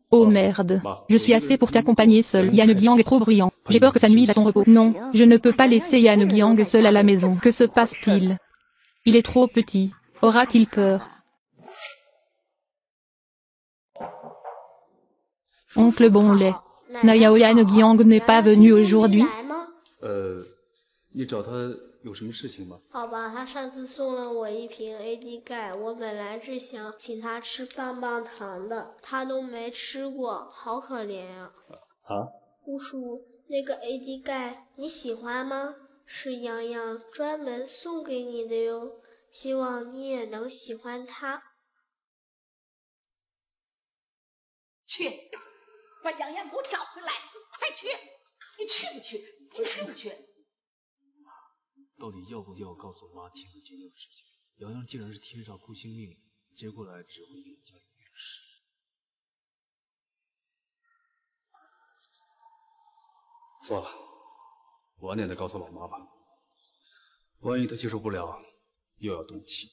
Oh merde. Je suis assez pour t'accompagner seul. Yan Guiang est trop bruyant. J'ai peur que ça nuise à ton repos. Non, je ne peux pas laisser Yan Guiang seul à la maison. Que se passe-t-il? Il est trop petit. Aura-t-il peur? Oncle bon lait. Naya Yang n'est pas venu aujourd'hui. 你找他有什么事情吗？好吧，他上次送了我一瓶 AD 钙，我本来是想请他吃棒棒糖的，他都没吃过，好可怜呀。啊？姑叔，那个 AD 钙你喜欢吗？是洋洋专门送给你的哟，希望你也能喜欢它。去，把洋洋给我找回来，快去！你去不去？你去不去？到底要不要告诉妈亲子鉴定的事情？洋洋既然是贴上顾星命，接过来只会影响家里运势。算了，晚点再告诉老妈吧。万一她接受不了，又要动气。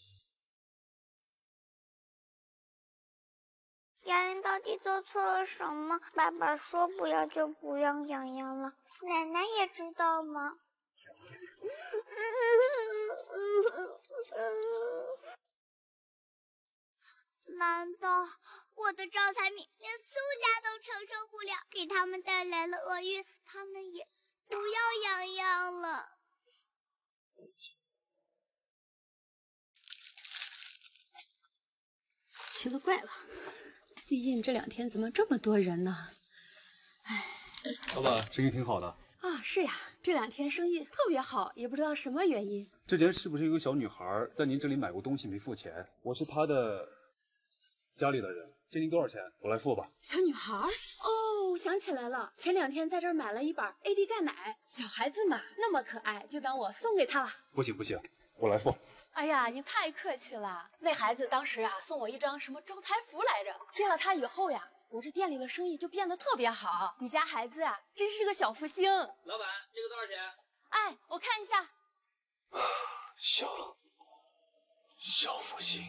洋洋到底做错了什么？爸爸说不要就不要洋洋了，奶奶也知道吗？难道我的招财命连苏家都承受不了，给他们带来了厄运，他们也不要洋洋了？奇了怪了，最近这2天怎么这么多人呢？哎，老板，生意挺好的啊。是呀，这2天生意特别好，也不知道什么原因。之前是不是有个小女孩在您这里买过东西没付钱？我是她的家里的人，借您多少钱？我来付吧。小女孩？哦，想起来了，前2天在这儿买了一板 AD 钙奶，小孩子嘛，那么可爱，就当我送给她了。不行不行，我来付。哎呀，你太客气了。那孩子当时啊，送我一张什么招财符来着，贴了它以后呀，我这店里的生意就变得特别好。你家孩子呀，真是个小福星。老板，这个多少钱？哎，我看一下。小福星。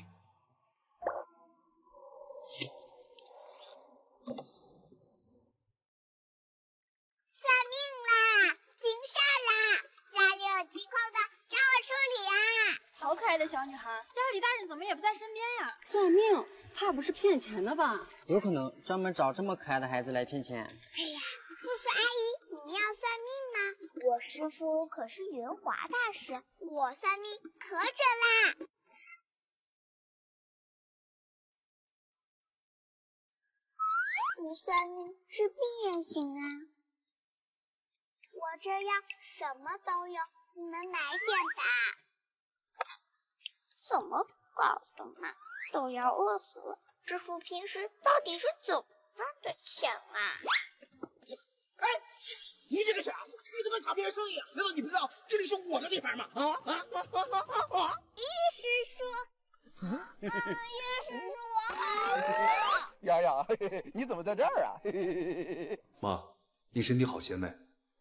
算命啦，惊煞啦，家里有情况的找我处理啊！好可爱的小女孩，家里大人怎么也不在身边呀？算命，怕不是骗钱的吧？有可能专门找这么可爱的孩子来骗钱。哎呀，叔叔阿姨，你们要算命吗？我师父可是圆滑大师，我算命可准啦！你算命治病也行啊。我这样什么都有，你们买点吧。怎么搞的嘛，都要饿死了。师傅平时到底是怎么赚的钱啊？哎，你这个傻子，你怎么抢别人生意啊？难道你不知道这里是我的地盘吗？叶师叔，叶师叔，我好饿。洋洋，你怎么在这儿啊？妈，你身体好些没？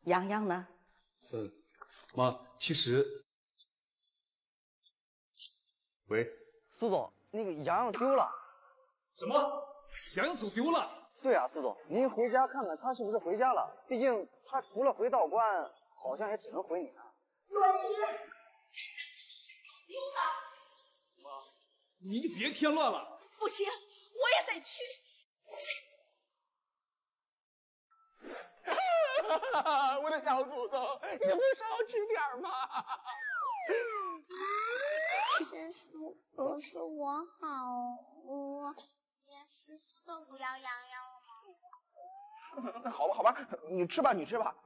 洋洋呢？妈，其实，喂，苏总，那个洋洋丢了。什么？洋洋走丢了？对啊，苏总，您回家看看他是不是回家了？毕竟他除了回道观，好像也只能回你那。妈，你就别添乱了。不行，我也得去。我的小祖宗，你不少吃点吗？师叔，可是我好饿，连师叔都不要洋洋了吗？好吧，好吧，你吃吧，你吃吧，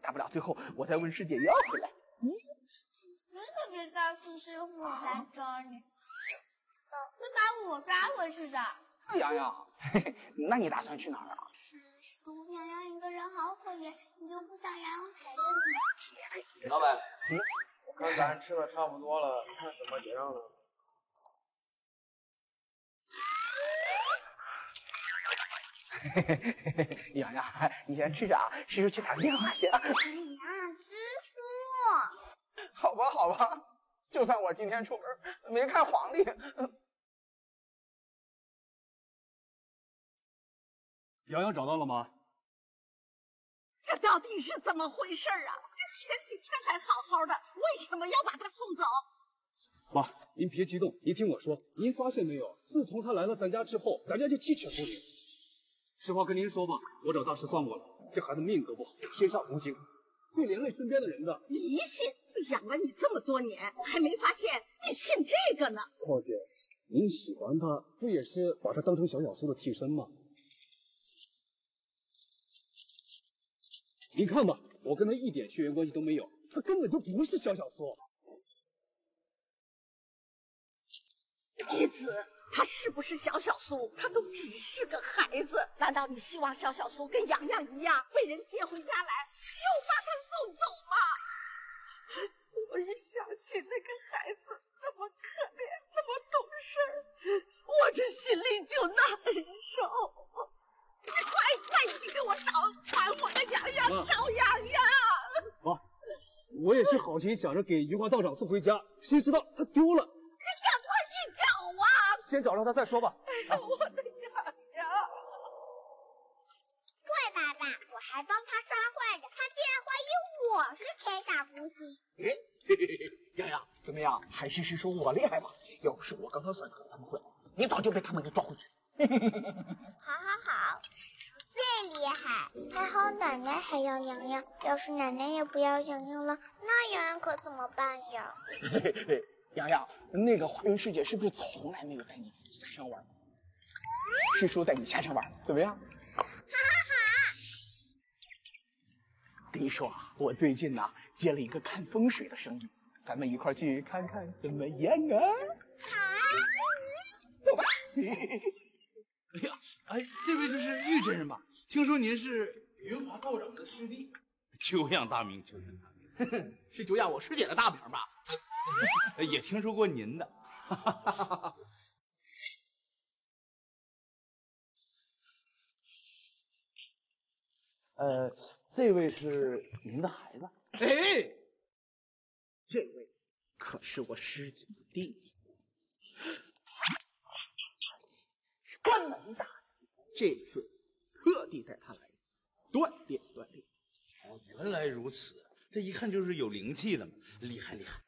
大不了最后我再问师姐要回来。你可别告诉师傅我在这里，会把我抓回去的。洋洋，那你打算去哪儿啊？师叔，洋洋一个人好可怜，你就不想洋洋陪着你？老板，我看咱吃的差不多了，你看怎么结账呢？洋洋，你先吃着啊，师叔去打个电话去啊。哎呀，师叔。好吧，好吧，就算我今天出门没看皇帝。洋洋找到了吗？这到底是怎么回事啊？这前几天还好好的，为什么要把他送走？妈，您别激动，您听我说，您发现没有？自从他来了咱家之后，咱家就鸡犬不宁。实话跟您说吧，我找大师算过了，这孩子命格不好，天煞孤星，会连累身边的人的。迷信，养了你这么多年，还没发现你信这个呢。况且您喜欢他，不也是把他当成小苏的替身吗？您看吧，我跟他一点血缘关系都没有，他根本就不是小苏。妮子，他是不是小苏，他都只是个孩子。难道你希望小苏跟洋洋一样被人接回家来，又把他送走吗？我一想起那个孩子那么可怜，那么懂事，我这心里就难受。你快去给我找还我的洋洋，找洋洋！妈，我也是好心想着给余华道长送回家，谁知道他丢了。你赶快去找啊！先找着他再说吧。哎呀，我的洋洋！怪爸爸，我还帮他抓坏人，他竟然怀疑我是天煞孤星。哎，嘿嘿嘿，洋洋，怎么样？还是说我厉害吧？要不是我刚刚算出他们会来，你早就被他们给抓回去。好好好，师叔最厉害，还好奶奶还要洋洋，要是奶奶也不要洋洋了，那洋洋可怎么办呀？嘿嘿嘿，洋洋，那个花园世界是不是从来没有带你下山玩？师叔带你下山玩，怎么样？哈哈哈！跟你说啊，我最近呢接了一个看风水的生意，咱们一块去看看怎么样啊？好啊，走吧。哎呀，哎，这位就是玉真人吧？听说您是余华道长的师弟，久仰大名，久仰大名。是久仰我师姐的大名吧？也听说过您的。这位是您的孩子？哎，这位可是我师姐的弟子，关门大人，这次特地带他来锻炼锻炼。哦，原来如此，这一看就是有灵气的嘛，厉害厉害。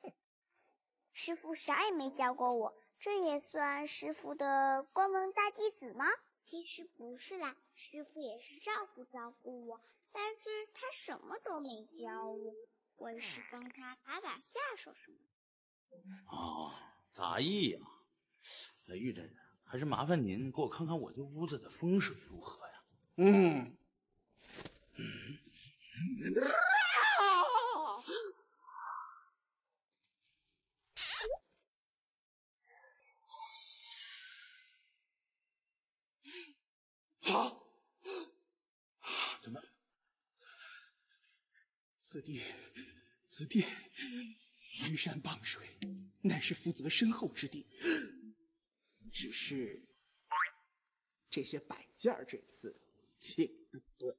师傅啥也没教过我，这也算师傅的关门大弟子吗？其实不是啦，师傅也是照顾我，但是他什么都没教我，我也是帮他打下手什么的。哦，杂役呀。玉真人，还是麻烦您给我看看我这屋子的风水如何呀？怎么？此地依山傍水，乃是福泽深厚之地。只是这些摆件这次请不对。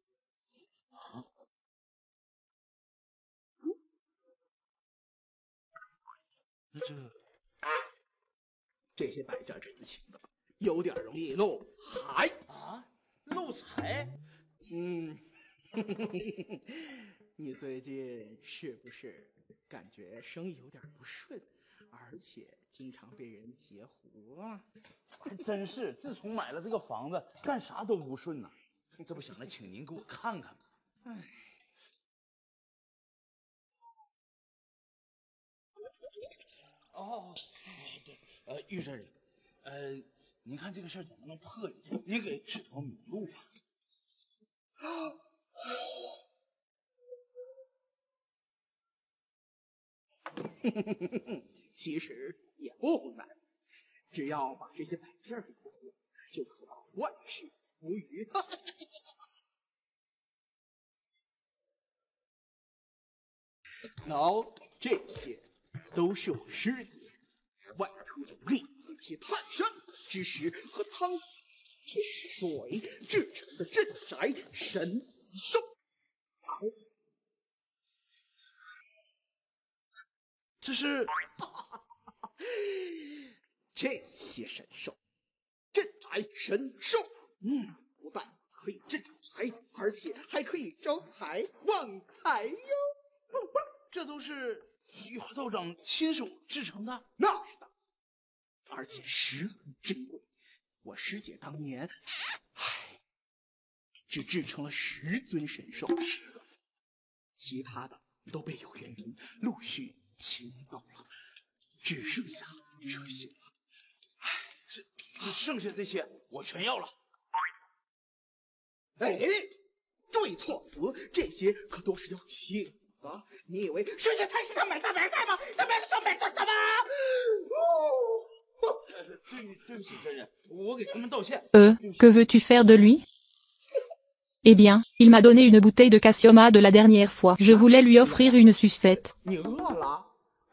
这些摆件这次请的有点容易漏财啊！漏财？你最近是不是感觉生意有点不顺，而且经常被人截胡啊？还真是，自从买了这个房子，干啥都不顺呐。这不想来请您给我看看吗？哎，哦，对，玉真人，您看这个事儿怎么能破解？您给指条明路吧。其实也不难，只要把这些摆件给破了，就可万事如意。好，这些都是我师姐外出游历且泰山之时和苍之水制成的镇宅神兽。这是这些神兽，镇宅神兽，不但可以镇宅，而且还可以招财旺财哟。这都是余华道长亲手制成的？那是的，而且十分珍贵。我师姐当年，只制成了10尊神兽，其他的都被有缘人陆续请走了，只剩下这些了。剩下这些我全要了。哎，注意措辞，这些可都是要切的。你以为这些才是上买大白菜吗？上买的什么？对不起，真人，我给他们道歉。Que veux-tu faire de lui? Eh bien, il m'a donné une bouteille de Cassioma de la dernière fois. Je voulais lui offrir une sucette.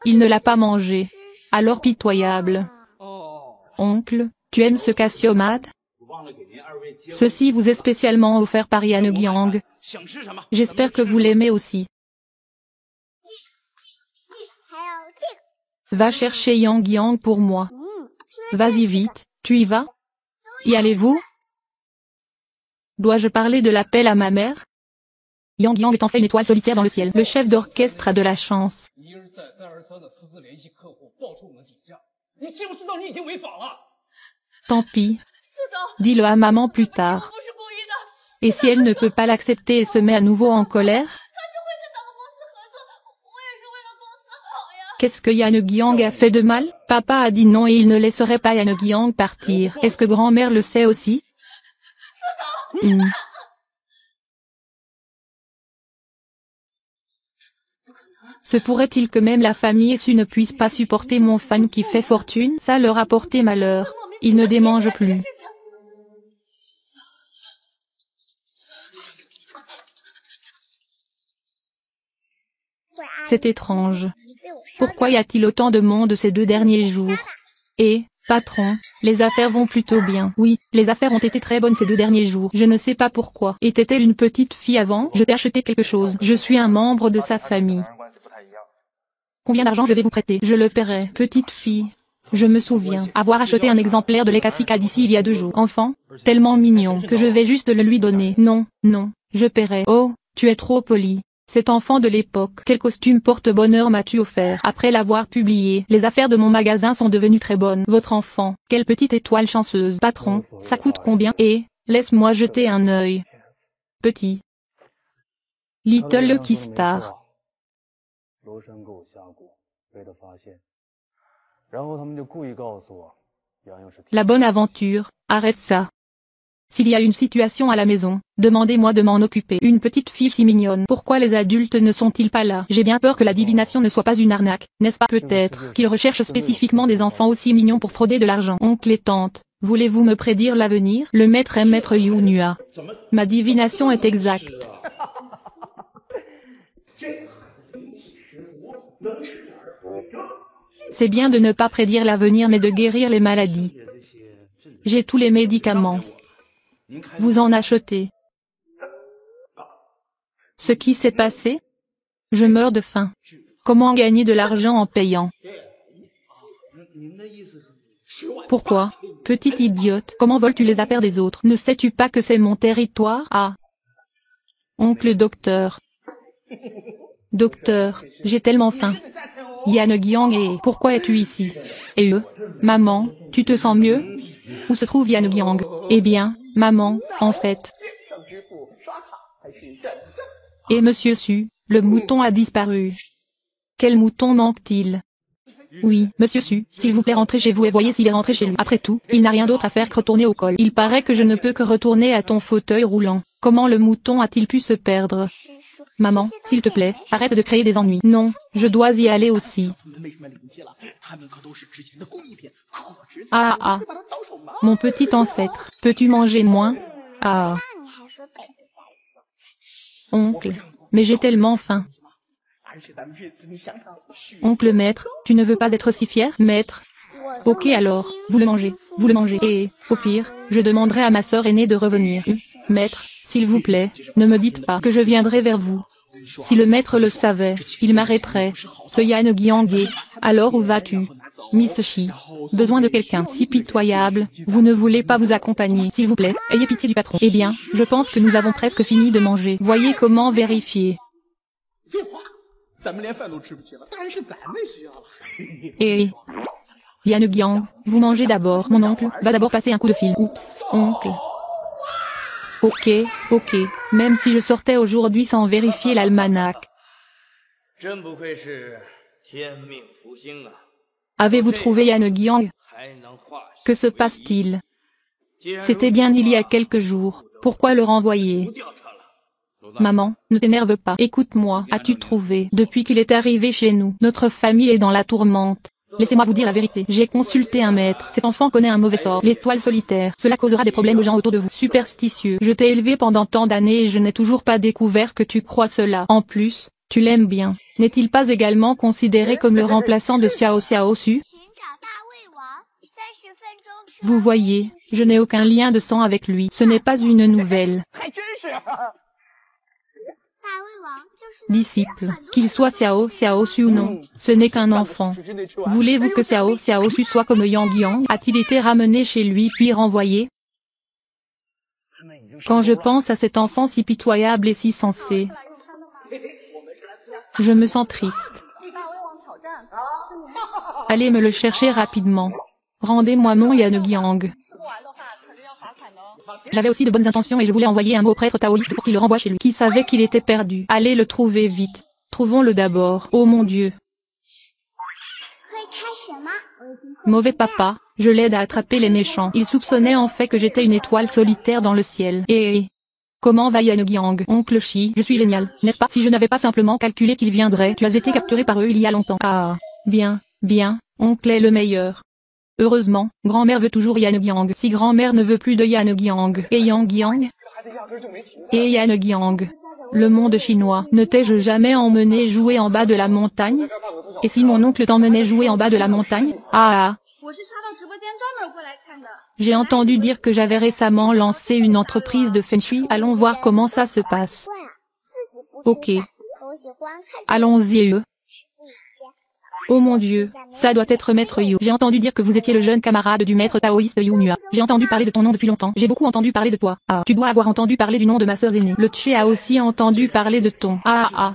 Il ne l'a pas mangée. Alors pitoyable. Oncle, tu aimes ce Cassiomate? Ceci vous est spécialement offert par Yan Guiang. J'espère que vous l'aimez aussi. Va chercher Yang Guiang pour moi. Vas-y vite, tu y vas? Y allez-vous? Dois-je parler de l'appel à ma mère? Yang Guiang est en fait une étoile solitaire dans le ciel. Le chef d'orchestre a de la chance. Tant pis. Dis-le à maman plus tard. Et si elle ne peut pas l'accepter et se met à nouveau en colère? Qu'est-ce que Yan Guiang a fait de mal? Papa a dit non et il ne laisserait pas Yan Guiang partir. Est-ce que grand-mère le sait aussi? Se pourrait-il que même la famille Su ne puisse pas supporter mon fan qui fait fortune? Ça leur a porté malheur. Ils ne démangent plus. C'est étrange. Pourquoi y a-t-il autant de monde ces 2 derniers jours? Et, patron, les affaires vont plutôt bien. Oui, les affaires ont été très bonnes ces 2 derniers jours. Je ne sais pas pourquoi. Était-elle une petite fille avant? Je t'ai acheté quelque chose. Je suis un membre de sa famille. Combien d'argent je vais vous prêter? Je le paierai. Petite fille. Je me souviens avoir acheté un exemplaire de l'Ekasika d'ici il y a 2 jours. Enfant, tellement mignon que je vais juste le lui donner. Non, non, je paierai. Oh, tu es trop poli. Cet enfant de l'époque, quel costume porte-bonheur m'as-tu offert? Après l'avoir publié, les affaires de mon magasin sont devenues très bonnes. Votre enfant, quelle petite étoile chanceuse. Patron, ça coûte combien? Et, laisse-moi jeter un œil. Petit. Little Lucky Star. La bonne aventure, arrête ça. S'il y a une situation à la maison, demandez-moi de m'en occuper. Une petite fille si mignonne. Pourquoi les adultes ne sont-ils pas là? J'ai bien peur que la divination ne soit pas une arnaque, n'est-ce pas? Peut-être qu'ils recherchent spécifiquement des enfants aussi mignons pour frauder de l'argent. Oncle et tante, voulez-vous me prédire l'avenir? Le maître est maître Yunua. Ma divination est exacte. C'est bien de ne pas prédire l'avenir mais de guérir les maladies. J'ai tous les médicaments. Vous en achetez. Ce qui s'est passé? Je meurs de faim. Comment gagner de l'argent en payant? Pourquoi? Petite idiote, comment voles-tu les affaires des autres? Ne sais-tu pas que c'est mon territoire? Ah. Oncle docteur. Docteur, j'ai tellement faim. Yan Guiang et pourquoi es-tu ici? Et maman, tu te sens mieux? Où se trouve Yan Guiang? Eh bien, maman, en fait. Et Monsieur Su, le mouton a disparu. Quel mouton manque-t-il? Oui, Monsieur Su, s'il vous plaît rentrez chez vous et voyez s'il est rentré chez lui. Après tout, il n'a rien d'autre à faire que retourner au col. Il paraît que je ne peux que retourner à ton fauteuil roulant. Comment le mouton a-t-il pu se perdre? Maman, s'il te plaît, arrête de créer des ennuis. Non, je dois y aller aussi. Ah ah. Mon petit ancêtre, peux-tu manger moins? Ah. Oncle, mais j'ai tellement faim. Oncle maître, tu ne veux pas être si fier? Maître. Ok alors, vous le mangez, et, au pire, je demanderai à ma sœur aînée de revenir. Maître, s'il vous plaît, ne me dites pas que je viendrai vers vous. Si le maître le savait, il m'arrêterait. Ce Yan Guiang est, alors où vas-tu? Miss Shi, besoin de quelqu'un si pitoyable, vous ne voulez pas vous accompagner. S'il vous plaît, ayez pitié du patron. Eh bien, je pense que nous avons presque fini de manger. Voyez comment vérifier. Et Yan Guiang, vous mangez d'abord. Mon oncle va d'abord passer un coup de fil. Oups, oncle. Ok, ok, même si je sortais aujourd'hui sans vérifier l'almanach. Avez-vous trouvé Yan Guiang? Que se passe-t-il? C'était bien il y a quelques jours, pourquoi le renvoyer? Maman, ne t'énerve pas. Écoute-moi, as-tu trouvé? Depuis qu'il est arrivé chez nous, notre famille est dans la tourmente. Laissez-moi vous dire la vérité. J'ai consulté un maître. Cet enfant connaît un mauvais sort. L'étoile solitaire. Cela causera des problèmes aux gens autour de vous. Superstitieux. Je t'ai élevé pendant tant d'années et je n'ai toujours pas découvert que tu crois cela. En plus, tu l'aimes bien. N'est-il pas également considéré comme le remplaçant de Xiao Xiaosu? Vous voyez, je n'ai aucun lien de sang avec lui. Ce n'est pas une nouvelle. Disciple, qu'il soit Xiao Xiaosu ou non, ce n'est qu'un enfant. Voulez-vous que Xiao Xiaosu soit comme Yan Guiang? A-t-il été ramené chez lui puis renvoyé? Quand je pense à cet enfant si pitoyable et si sensé, je me sens triste. Allez me le chercher rapidement. Rendez-moi mon Yan Guiang. J'avais aussi de bonnes intentions et je voulais envoyer un mot au prêtre taoïste pour qu'il le renvoie chez lui. Qui savait qu'il était perdu? Allez le trouver vite. Trouvons-le d'abord. Oh mon Dieu. Mauvais papa, je l'aide à attraper les méchants. Il soupçonnait en fait que j'étais une étoile solitaire dans le ciel. Et comment va Yan Guiang? Oncle Chi, je suis génial, n'est-ce pas? Si je n'avais pas simplement calculé qu'il viendrait, tu as été capturé par eux il y a longtemps. Ah, bien, bien, oncle est le meilleur. Heureusement, grand-mère veut toujours Yan Guiang. Si grand-mère ne veut plus de Yan Guiang, et Yan Guiang? Et Yan Guiang? Le monde chinois, ne t'ai-je jamais emmené jouer en bas de la montagne? Et si mon oncle t'emmenait jouer en bas de la montagne? Ah. J'ai entendu dire que j'avais récemment lancé une entreprise de Feng Shui. Allons voir comment ça se passe. Ok. Allons-y. Oh mon Dieu, ça doit être Maître Yu. J'ai entendu dire que vous étiez le jeune camarade du maître taoïste Yu Nua. J'ai entendu parler de ton nom depuis longtemps. J'ai beaucoup entendu parler de toi. Ah, tu dois avoir entendu parler du nom de ma sœur aînée. Le Tché a aussi entendu parler de ton. Ah.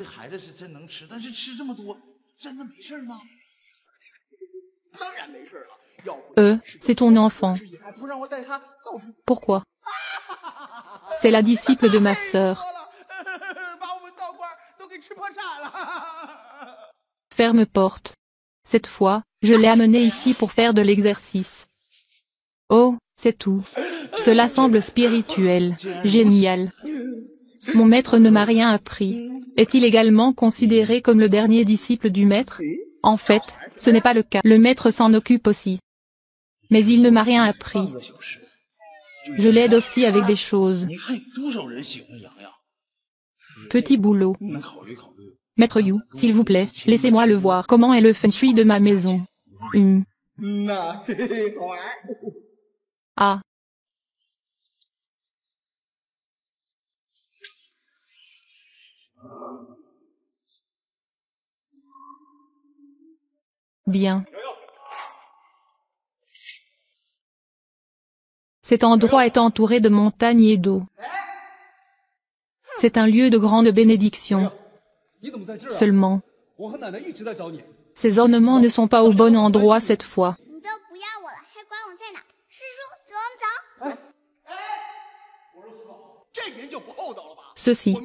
C'est ton enfant. Pourquoi? C'est la disciple de ma sœur. Ferme porte. Cette fois, je l'ai amené ici pour faire de l'exercice. Oh, c'est tout. Cela semble spirituel, génial. Mon maître ne m'a rien appris. Est-il également considéré comme le dernier disciple du maître? En fait, ce n'est pas le cas. Le maître s'en occupe aussi. Mais il ne m'a rien appris. Je l'aide aussi avec des choses. Petit boulot. Maître Yu, s'il vous plaît, laissez-moi le voir. Comment est le feng shui de ma maison? Ah. Bien. Cet endroit est entouré de montagnes et d'eau. C'est un lieu de grande bénédiction. Seulement, ces ornements ne sont pas au bon endroit cette fois. Ceci.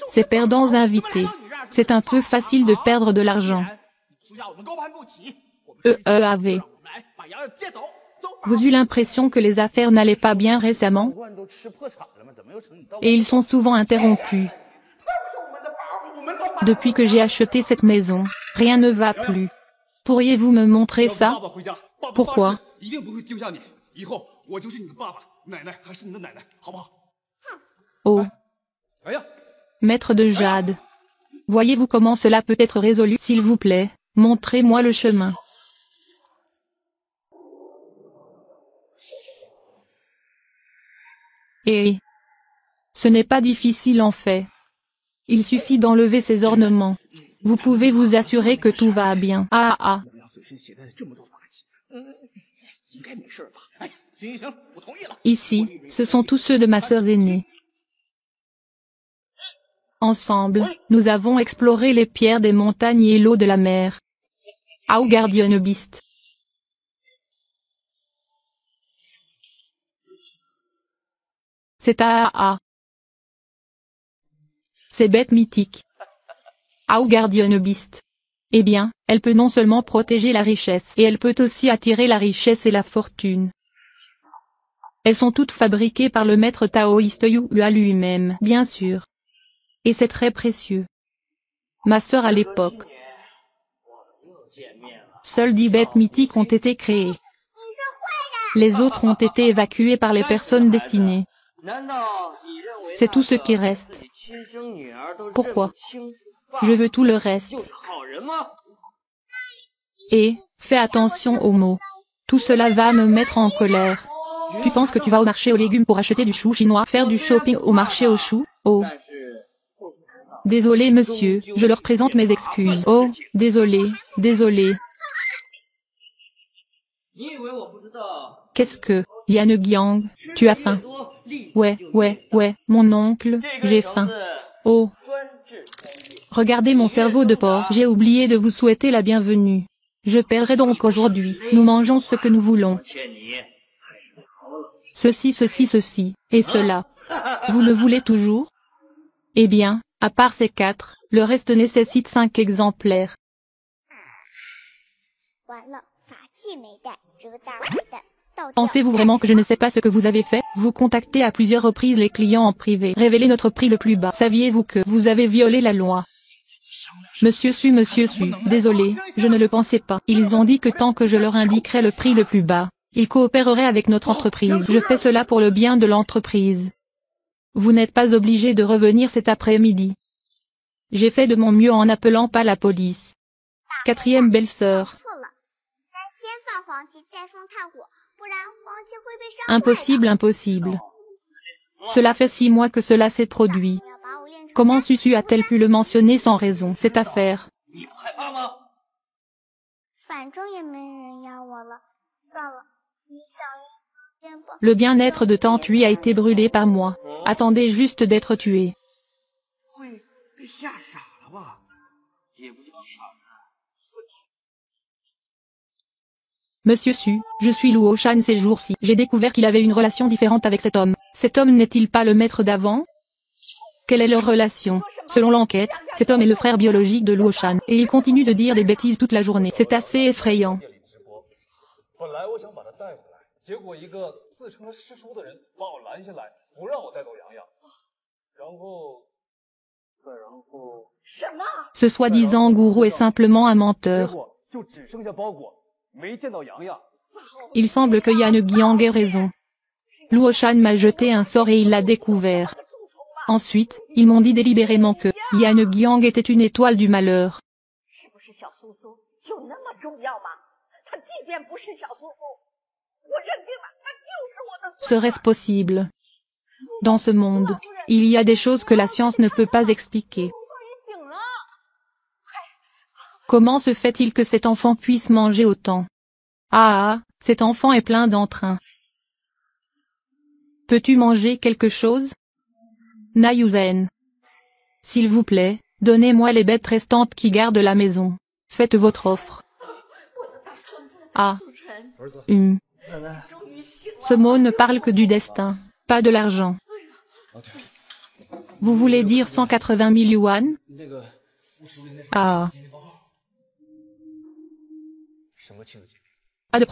Ces perdants invités. C'est un peu facile de perdre de l'argent. Vous eûtes l'impression que les affaires n'allaient pas bien récemment? Et ils sont souvent interrompus. Depuis que j'ai acheté cette maison, rien ne va plus. Pourriez-vous me montrer ça? Pourquoi? Oh. Maître de jade. Voyez-vous comment cela peut être résolu? S'il vous plaît, montrez-moi le chemin. Et ce n'est pas difficile en fait. Il suffit d'enlever ces ornements. Vous pouvez vous assurer que tout va bien. Ah. Ici, ce sont tous ceux de ma sœur aînée. Ensemble, nous avons exploré les pierres des montagnes et l'eau de la mer. Au Guardian Beast. C'est AAA. C'est bête mythique. Au gardienne beast. Eh bien, elle peut non seulement protéger la richesse, et elle peut aussi attirer la richesse et la fortune. Elles sont toutes fabriquées par le maître taoïste Yua lui-même, bien sûr. Et c'est très précieux. Ma sœur à l'époque. Seules 10 bêtes mythiques ont été créées. Les autres ont été évacuées par les personnes destinées. C'est tout ce qui reste. Pourquoi? Je veux tout le reste. Et, fais attention aux mots. Tout cela va me mettre en colère. Tu penses que tu vas au marché aux légumes pour acheter du chou chinois, faire du shopping au marché aux choux? Oh. Désolé monsieur, je leur présente mes excuses. Oh, désolé, désolé. Qu'est-ce que, Yan Guiang, tu as faim? Ouais, mon oncle, j'ai faim. Oh. Regardez mon cerveau de porc, j'ai oublié de vous souhaiter la bienvenue. Je paierai donc aujourd'hui, nous mangeons ce que nous voulons. Ceci, et cela. Vous le voulez toujours? Eh bien, à part ces 4, le reste nécessite 5 exemplaires. Pensez-vous vraiment que je ne sais pas ce que vous avez fait? Vous contactez à plusieurs reprises les clients en privé. Révélez notre prix le plus bas. Saviez-vous que vous avez violé la loi? Monsieur Su, désolé, je ne le pensais pas. Ils ont dit que tant que je leur indiquerais le prix le plus bas, ils coopéreraient avec notre entreprise. Je fais cela pour le bien de l'entreprise. Vous n'êtes pas obligé de revenir cet après-midi. J'ai fait de mon mieux en n'appelant pas la police. 4e belle-sœur. Impossible. Cela fait 6 mois que cela s'est produit. Comment Susu a-t-elle pu le mentionner sans raison, cette affaire? Le bien-être de Tante Hui a été brûlé par moi. Attendez juste d'être tué. Monsieur Su, je suis Luo Shan ces jours-ci. J'ai découvert qu'il avait une relation différente avec cet homme. Cet homme n'est-il pas le maître d'avant? Quelle est leur relation? Selon l'enquête, cet homme est le frère biologique de Luo Shan, et il continue de dire des bêtises toute la journée. C'est assez effrayant. Ce soi-disant gourou est simplement un menteur. Il semble que Yan Guiang ait raison. Luo Shan m'a jeté un sort et il l'a découvert. Ensuite, ils m'ont dit délibérément que Yan Guiang était une étoile du malheur. Serait-ce possible? Dans ce monde, il y a des choses que la science ne peut pas expliquer. Comment se fait-il que cet enfant puisse manger autant? Ah, cet enfant est plein d'entrain. Peux-tu manger quelque chose? Nayuzen. S'il vous plaît, donnez-moi les bêtes restantes qui gardent la maison. Faites votre offre. Ah. Ce mot ne parle que du destin, pas de l'argent. Vous voulez dire 180 000 yuan? Ah. Pas de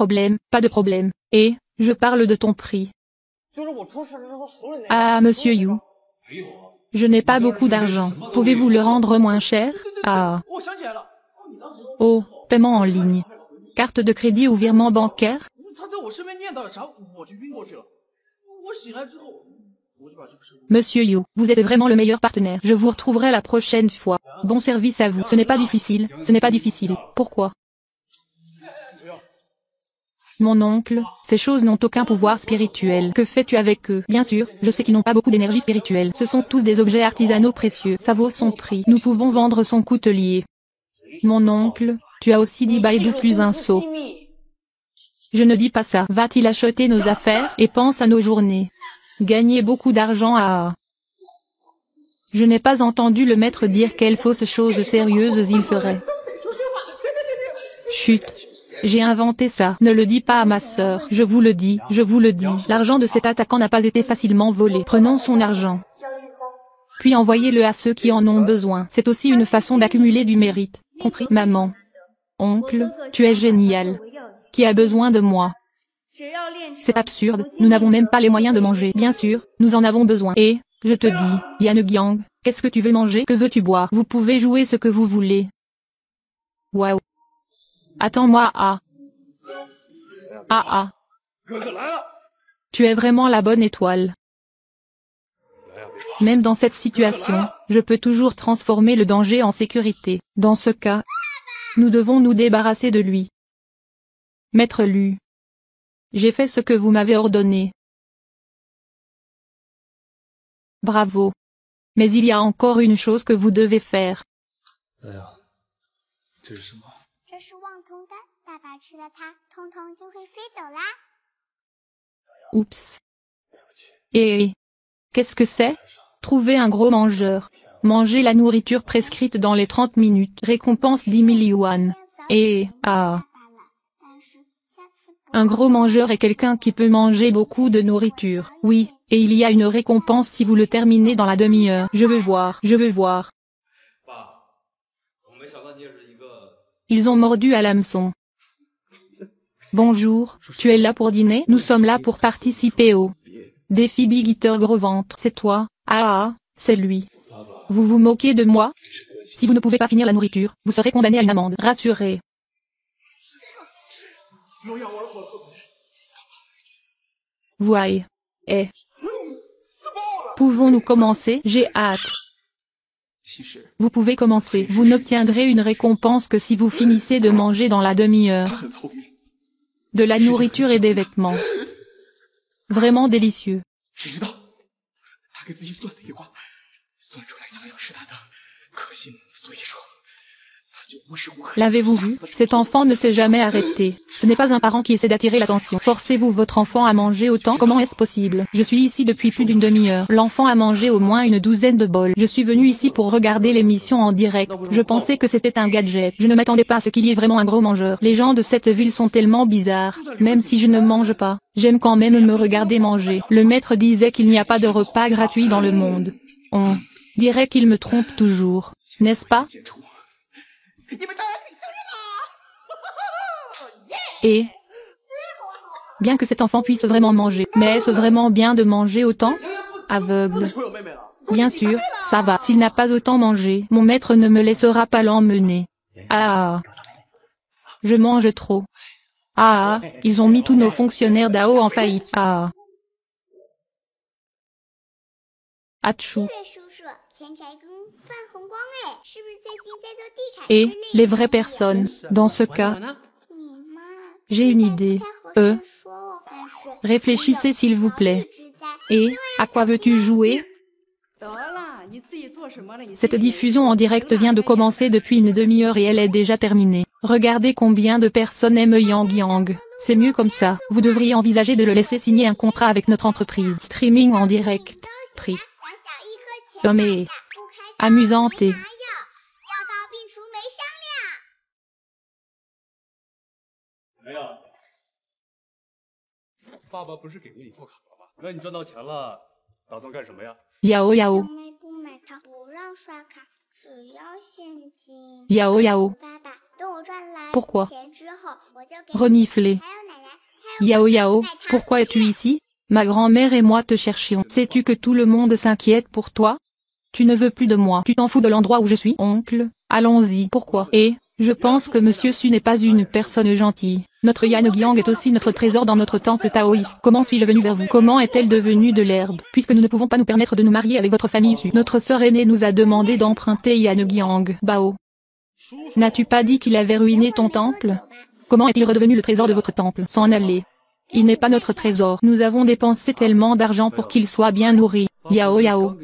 problème. Et, je parle de ton prix. Ah, monsieur Yu. Je n'ai pas beaucoup d'argent. Pouvez-vous le rendre moins cher? Ah. Oh, paiement en ligne. Carte de crédit ou virement bancaire? Monsieur Yu, vous êtes vraiment le meilleur partenaire. Je vous retrouverai la prochaine fois. Bon service à vous. Ce n'est pas difficile. Pourquoi? Mon oncle, ces choses n'ont aucun pouvoir spirituel. Que fais-tu avec eux? Bien sûr, je sais qu'ils n'ont pas beaucoup d'énergie spirituelle. Ce sont tous des objets artisanaux précieux. Ça vaut son prix. Nous pouvons vendre son coutelier. Mon oncle, tu as aussi dit Baidu plus un sot. Je ne dis pas ça. Va-t-il acheter nos affaires et pense à nos journées? Gagner beaucoup d'argent à... Je n'ai pas entendu le maître dire quelles fausses choses sérieuses il ferait. Chut. J'ai inventé ça. Ne le dis pas à ma sœur. Je vous le dis, je vous le dis. L'argent de cet attaquant n'a pas été facilement volé. Prenons son argent. Puis envoyez-le à ceux qui en ont besoin. C'est aussi une façon d'accumuler du mérite. Compris, maman? Oncle, tu es génial. Qui a besoin de moi? C'est absurde, nous n'avons même pas les moyens de manger. Bien sûr, nous en avons besoin. Et, je te dis, Yanegiang, qu'est-ce que tu veux manger? Que veux-tu boire? Vous pouvez jouer ce que vous voulez. Waouh. Attends-moi, Tu es vraiment la bonne étoile. Même dans cette situation, je peux toujours transformer le danger en sécurité. Dans ce cas, nous devons nous débarrasser de lui. Maître Lu. J'ai fait ce que vous m'avez ordonné. Bravo. Mais il y a encore une chose que vous devez faire. Oups. Et qu'est-ce que c'est? Trouver un gros mangeur. Manger la nourriture prescrite dans les 30 minutes. Récompense 10 000 yuan. Et, un gros mangeur est quelqu'un qui peut manger beaucoup de nourriture. Oui, et il y a une récompense si vous le terminez dans la demi-heure. Je veux voir, je veux voir. Ils ont mordu à l'hameçon. Bonjour, tu es là pour dîner? Nous sommes là pour participer au défi Big Eater Gros Ventre. C'est toi? C'est lui. Vous vous moquez de moi? Si vous ne pouvez pas finir la nourriture, vous serez condamné à une amende. Rassurez. Voyez. Pouvons-nous commencer? J'ai hâte. Vous pouvez commencer. Vous n'obtiendrez une récompense que si vous finissez de manger dans la demi-heure. De la nourriture et des vêtements. Vraiment délicieux. L'avez-vous vu? Cet enfant ne s'est jamais arrêté. Ce n'est pas un parent qui essaie d'attirer l'attention. Forcez-vous votre enfant à manger autant? Comment est-ce possible? Je suis ici depuis plus d'une demi-heure. L'enfant a mangé au moins une douzaine de bols. Je suis venu ici pour regarder l'émission en direct. Je pensais que c'était un gadget. Je ne m'attendais pas à ce qu'il y ait vraiment un gros mangeur. Les gens de cette ville sont tellement bizarres. Même si je ne mange pas, j'aime quand même me regarder manger. Le maître disait qu'il n'y a pas de repas gratuit dans le monde. On dirait qu'il me trompe toujours. N'est-ce pas? Et bien que cet enfant puisse vraiment manger, mais est-ce vraiment bien de manger autant? Aveugle. Bien sûr, ça va. S'il n'a pas autant mangé, mon maître ne me laissera pas l'emmener. Je mange trop. Ils ont mis tous nos fonctionnaires d'AO en faillite. Atchou. Et, les vraies personnes, dans ce cas, j'ai une idée. Réfléchissez s'il vous plaît. Et, à quoi veux-tu jouer? Cette diffusion en direct vient de commencer depuis une demi-heure et elle est déjà terminée. Regardez combien de personnes aiment Yang Yang. C'est mieux comme ça. Vous devriez envisager de le laisser signer un contrat avec notre entreprise. Streaming en direct. Prix. Mais amusante et... 爸爸不是给过你副卡了吗？那你赚到钱了，打算干什么呀？ Yao Yao. Yao Yao. Pourquoi? Renifler. Yao Yao, pourquoi es-tu ici? Ma grand-mère et moi te cherchions. Sais-tu que tout le monde s'inquiète pour toi? Tu ne veux plus de moi. Tu t'en fous de l'endroit où je suis? Oncle, allons-y. Pourquoi? Et, je pense que Monsieur Su n'est pas une personne gentille. Notre Yanegiang est aussi notre trésor dans notre temple taoïste. Comment suis-je venu vers vous? Comment est-elle devenue de l'herbe? Puisque nous ne pouvons pas nous permettre de nous marier avec votre famille Su. Notre sœur aînée nous a demandé d'emprunter Yanegiang. Bao. N'as-tu pas dit qu'il avait ruiné ton temple? Comment est-il redevenu le trésor de votre temple? S'en aller. Il n'est pas notre trésor. Nous avons dépensé tellement d'argent pour qu'il soit bien nourri. Yao Yao.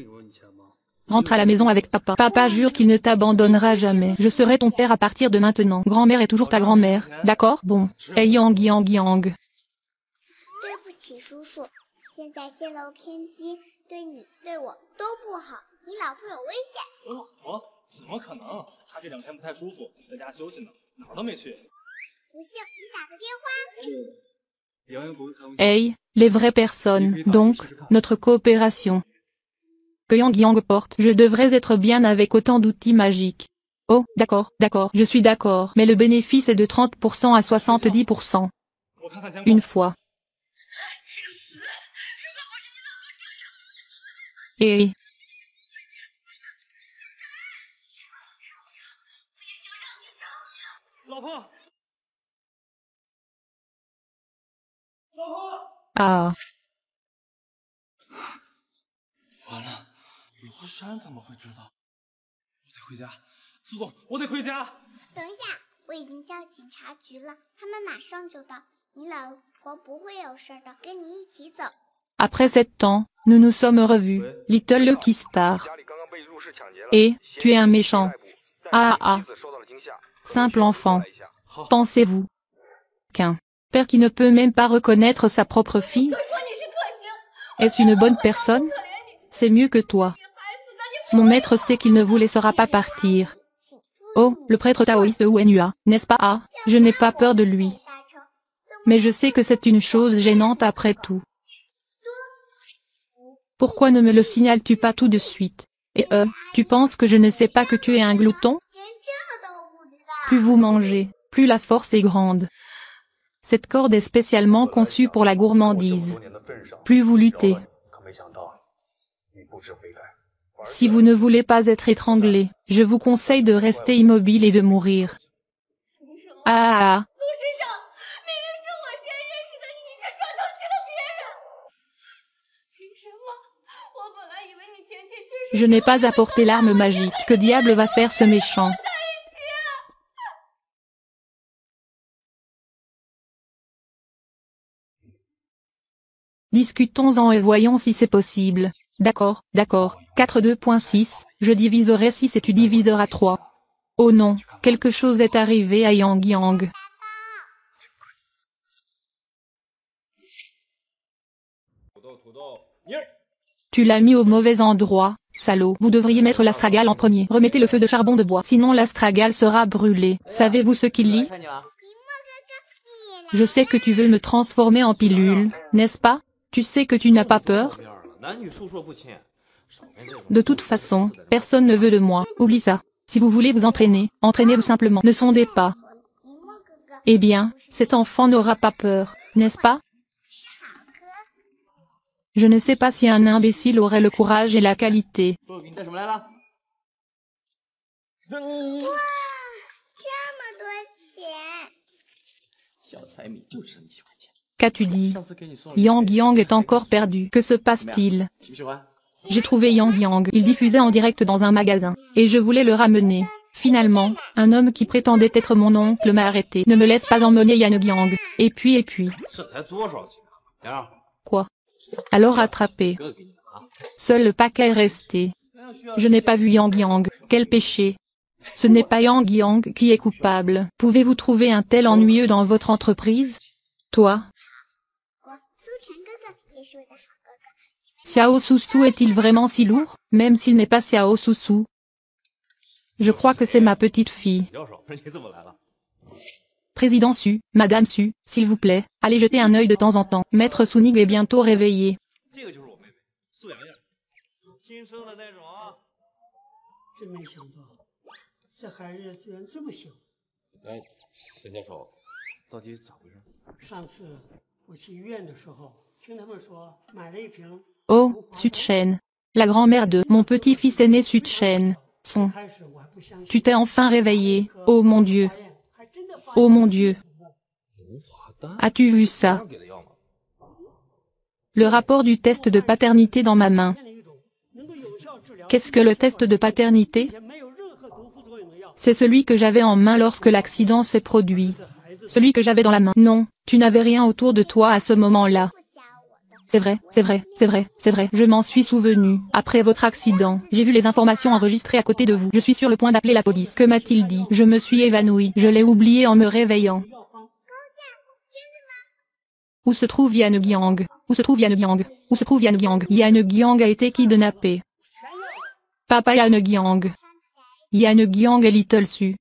Rentre à la maison avec papa. Papa jure qu'il ne t'abandonnera jamais. Je serai ton père à partir de maintenant. Grand-mère est toujours ta grand-mère. D'accord? Bon. Hey Yang Yang Yang. 怎么可能？他这2天不太舒服，在家休息呢，哪儿都没去。不信，你 Hey, les vraies personnes, donc, notre coopération. Que Yang Yang porte, je devrais être bien avec autant d'outils magiques. Oh, d'accord, je suis d'accord, mais le bénéfice est de 30% à 70%. Une fois. Et...啊！ 完了，罗山怎么会知道？我得回家，苏总，我得回家。等一下，我已经叫警察局了，他们马上就到。你老婆不会有事的，跟你一起走。Après 7 ans, nous nous sommes revus, Little Lucky Star. Et, tu es un méchant. Ah. Simple enfant. Pensez-vous qu'un père qui ne peut même pas reconnaître sa propre fille? Est-ce une bonne personne? C'est mieux que toi. Mon maître sait qu'il ne vous laissera pas partir. Oh, le prêtre taoïste Wenhua, n'est-ce pas? Ah, je n'ai pas peur de lui. Mais je sais que c'est une chose gênante après tout. Pourquoi ne me le signales-tu pas tout de suite? Et tu penses que je ne sais pas que tu es un glouton? Plus vous mangez, plus la force est grande. Cette corde est spécialement conçue pour la gourmandise. Plus vous luttez. Si vous ne voulez pas être étranglé, je vous conseille de rester immobile et de mourir. Ah. Je n'ai pas apporté l'arme magique. Que diable va faire ce méchant? Discutons-en et voyons si c'est possible. D'accord. 4.2.6, je diviserai 6 et tu diviseras 3. Oh non, quelque chose est arrivé à Yang Yang. Tu l'as mis au mauvais endroit, salaud. Vous devriez mettre l'astragale en premier. Remettez le feu de charbon de bois, sinon l'astragale sera brûlée. Savez-vous ce qu'il lit? Je sais que tu veux me transformer en pilule, n'est-ce pas? Tu sais que tu n'as pas peur? De toute façon, personne ne veut de moi. Oublie ça. Si vous voulez vous entraîner, entraînez-vous simplement. Ne sondez pas. Eh bien, cet enfant n'aura pas peur, n'est-ce pas? Je ne sais pas si un imbécile aurait le courage et la qualité. Qu'as-tu dit? Yang Yang est encore perdu. Que se passe-t-il? J'ai trouvé Yang Yang. Il diffusait en direct dans un magasin. Et je voulais le ramener. Finalement, un homme qui prétendait être mon oncle m'a arrêté. Ne me laisse pas emmener Yang Yang. Et puis. Quoi? Alors attrapé. Seul le paquet est resté. Je n'ai pas vu Yang Yang. Quel péché. Ce n'est pas Yang Yang qui est coupable. Pouvez-vous trouver un tel ennuyeux dans votre entreprise? Toi? Xiao Susu est-il vraiment si lourd, même s'il n'est pas Xiao Susu? Je crois que c'est ma petite fille. Président Su, Madame Su, s'il vous plaît, allez jeter un œil de temps en temps. Maître Sunig est bientôt réveillé. Oh, Su-Chen. La grand-mère de mon petit-fils aîné Su-Chen. Tu t'es enfin réveillé, oh mon Dieu. Oh mon Dieu. As-tu vu ça? Le rapport du test de paternité dans ma main. Qu'est-ce que le test de paternité? C'est celui que j'avais en main lorsque l'accident s'est produit. Celui que j'avais dans la main. Non, tu n'avais rien autour de toi à ce moment-là. C'est vrai, je m'en suis souvenu. Après votre accident, j'ai vu les informations enregistrées à côté de vous. Je suis sur le point d'appeler la police. Que m'a-t-il dit? Je me suis évanoui. Je l'ai oublié en me réveillant. Où se trouve Yang Yang? Où se trouve Yang Yang? Où se trouve Yang Yang? Yang Yang a été kidnappé. Papa Yang Yang. Yang Yang et Little Su.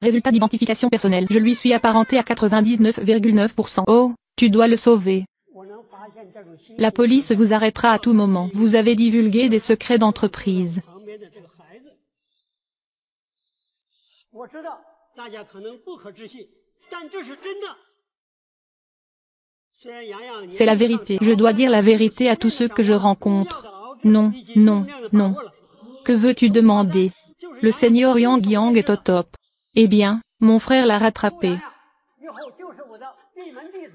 Résultat d'identification personnelle. Je lui suis apparenté à 99,9%. Oh, tu dois le sauver. La police vous arrêtera à tout moment. Vous avez divulgué des secrets d'entreprise. C'est la vérité. Je dois dire la vérité à tous ceux que je rencontre. Non, non, non. Que veux-tu demander? Le seigneur Yang Yang est au top. Eh bien, mon frère l'a rattrapé.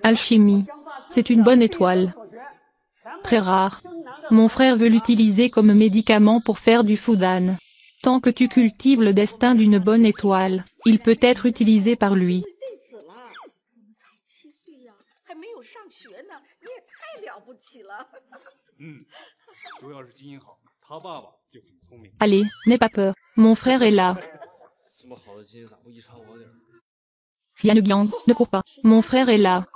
Alchimie. C'est une bonne étoile. Très rare. Mon frère veut l'utiliser comme médicament pour faire du Fudan. Tant que tu cultives le destin d'une bonne étoile, il peut être utilisé par lui. Allez, n'aie pas peur. Mon frère est là. Yan Yang, ne cours pas. Mon frère est là.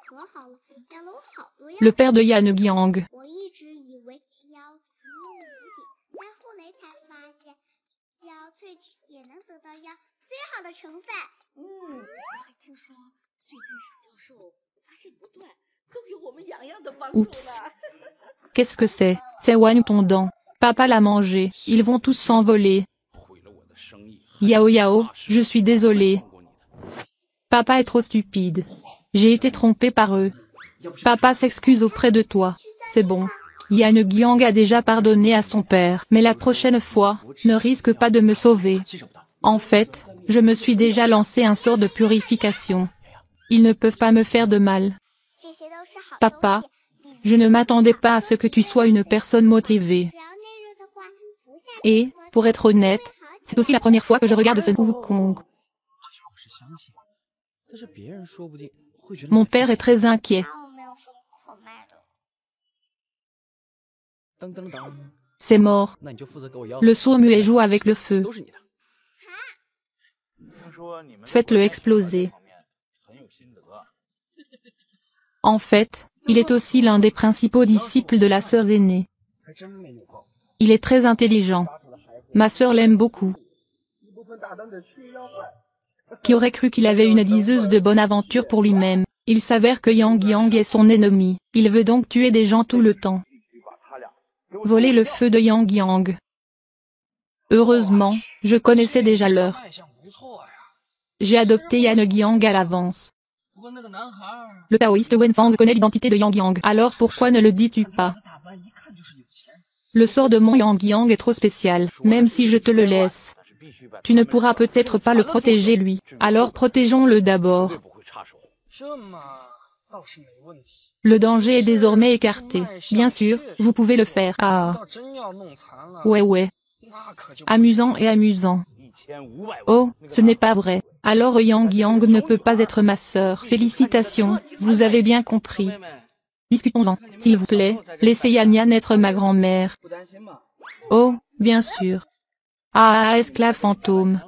Le père de Yan Yang. Oups. Qu'est-ce que c'est? C'est Wang Tondant. Papa l'a mangé. Ils vont tous s'envoler. Yao Yao, je suis désolé. Papa est trop stupide. J'ai été trompé par eux. Papa s'excuse auprès de toi. C'est bon. Yan Yang a déjà pardonné à son père. Mais la prochaine fois, ne risque pas de me sauver. En fait, je me suis déjà lancé un sort de purification. Ils ne peuvent pas me faire de mal. Papa, je ne m'attendais pas à ce que tu sois une personne motivée. Et, pour être honnête, c'est aussi la première fois que je regarde ce Wukong. Mon père est très inquiet. C'est mort. Le sourd-muet joue avec le feu. Faites-le exploser. En fait, il est aussi l'un des principaux disciples de la sœur aînée. Il est très intelligent. Ma sœur l'aime beaucoup. Qui aurait cru qu'il avait une diseuse de bonne aventure pour lui-même? Il s'avère que Yang Yang est son ennemi. Il veut donc tuer des gens tout le temps. Voler le feu de Yang Yang. Heureusement, je connaissais déjà l'heure. J'ai adopté Yan Yang à l'avance. Le taoïste Wenfang connaît l'identité de Yang Yang. Alors pourquoi ne le dis-tu pas? Le sort de mon Yang Yang est trop spécial, même si je te le laisse. Tu ne pourras peut-être pas le protéger lui. Alors protégeons-le d'abord. Le danger est désormais écarté. Bien sûr, vous pouvez le faire. Ah. Ouais. Amusant et amusant. Oh, ce n'est pas vrai. Alors Yang Yang ne peut pas être ma sœur. Félicitations, vous avez bien compris. Discutons-en, s'il vous plaît. Laissez Yan Yan être ma grand-mère. Oh, bien sûr. Ah, esclave fantôme.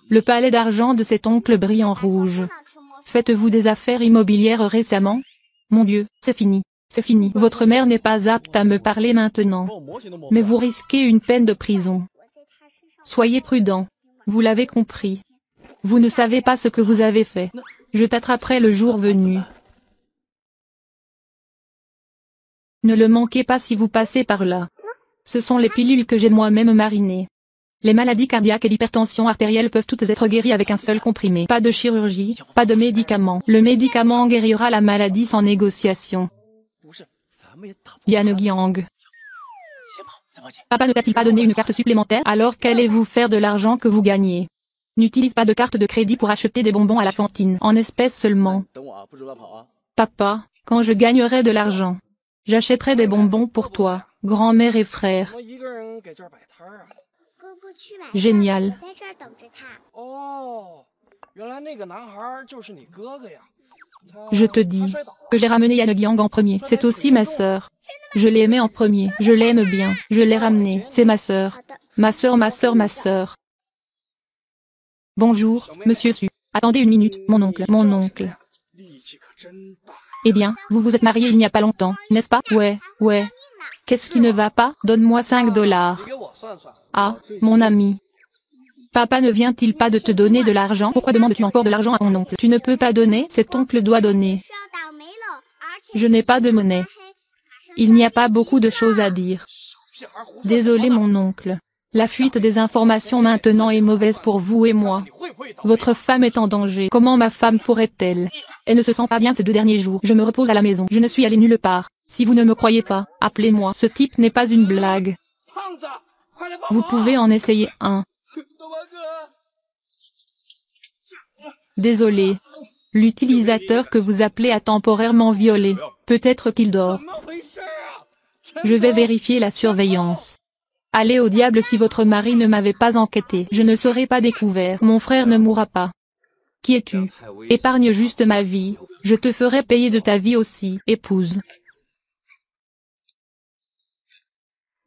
Le palais d'argent de cet oncle brille en rouge. Faites-vous des affaires immobilières récemment? Mon Dieu, c'est fini. C'est fini. Votre mère n'est pas apte à me parler maintenant. Mais vous risquez une peine de prison. Soyez prudent. Vous l'avez compris. Vous ne savez pas ce que vous avez fait. Je t'attraperai le jour venu. Ne le manquez pas si vous passez par là. Ce sont les pilules que j'ai moi-même marinées. Les maladies cardiaques et l'hypertension artérielle peuvent toutes être guéries avec un seul comprimé. Pas de chirurgie, pas de médicaments. Le médicament guérira la maladie sans négociation. Yan Yang. Papa ne t'a-t-il pas donné une carte supplémentaire? Alors qu'allez-vous faire de l'argent que vous gagnez? N'utilise pas de carte de crédit pour acheter des bonbons à la cantine, en espèces seulement. Papa, quand je gagnerai de l'argent, j'achèterai des bonbons pour toi, grand-mère et frère. Génial. Je te dis que j'ai ramené Yan Yang en premier. C'est aussi ma sœur. Je l'ai aimée en premier. Je l'aime bien. Je l'ai ramenée. C'est ma sœur. Ma sœur, ma sœur, ma sœur. Bonjour, monsieur Su. Attendez une minute, mon oncle. Mon oncle. Eh bien, vous vous êtes mariés il n'y a pas longtemps, n'est-ce pas? Ouais. Qu'est-ce qui ne va pas? Donne-moi $5. Ah, mon ami, Papa ne vient-il pas de te donner de l'argent? Pourquoi demandes-tu encore de l'argent à ton oncle? Tu ne peux pas donner, cet oncle doit donner. Je n'ai pas de monnaie. Il n'y a pas beaucoup de choses à dire. Désolé mon oncle. La fuite des informations maintenant est mauvaise pour vous et moi. Votre femme est en danger. Comment ma femme pourrait-elle? Elle ne se sent pas bien ces 2 derniers jours. Je me repose à la maison. Je ne suis allé nulle part. Si vous ne me croyez pas, appelez-moi. Ce type n'est pas une blague. Vous pouvez en essayer un. Désolé. L'utilisateur que vous appelez a temporairement violé. Peut-être qu'il dort. Je vais vérifier la surveillance. Allez au diable si votre mari ne m'avait pas enquêté. Je ne serai pas découvert. Mon frère ne mourra pas. Qui es-tu? Épargne juste ma vie. Je te ferai payer de ta vie aussi. Épouse.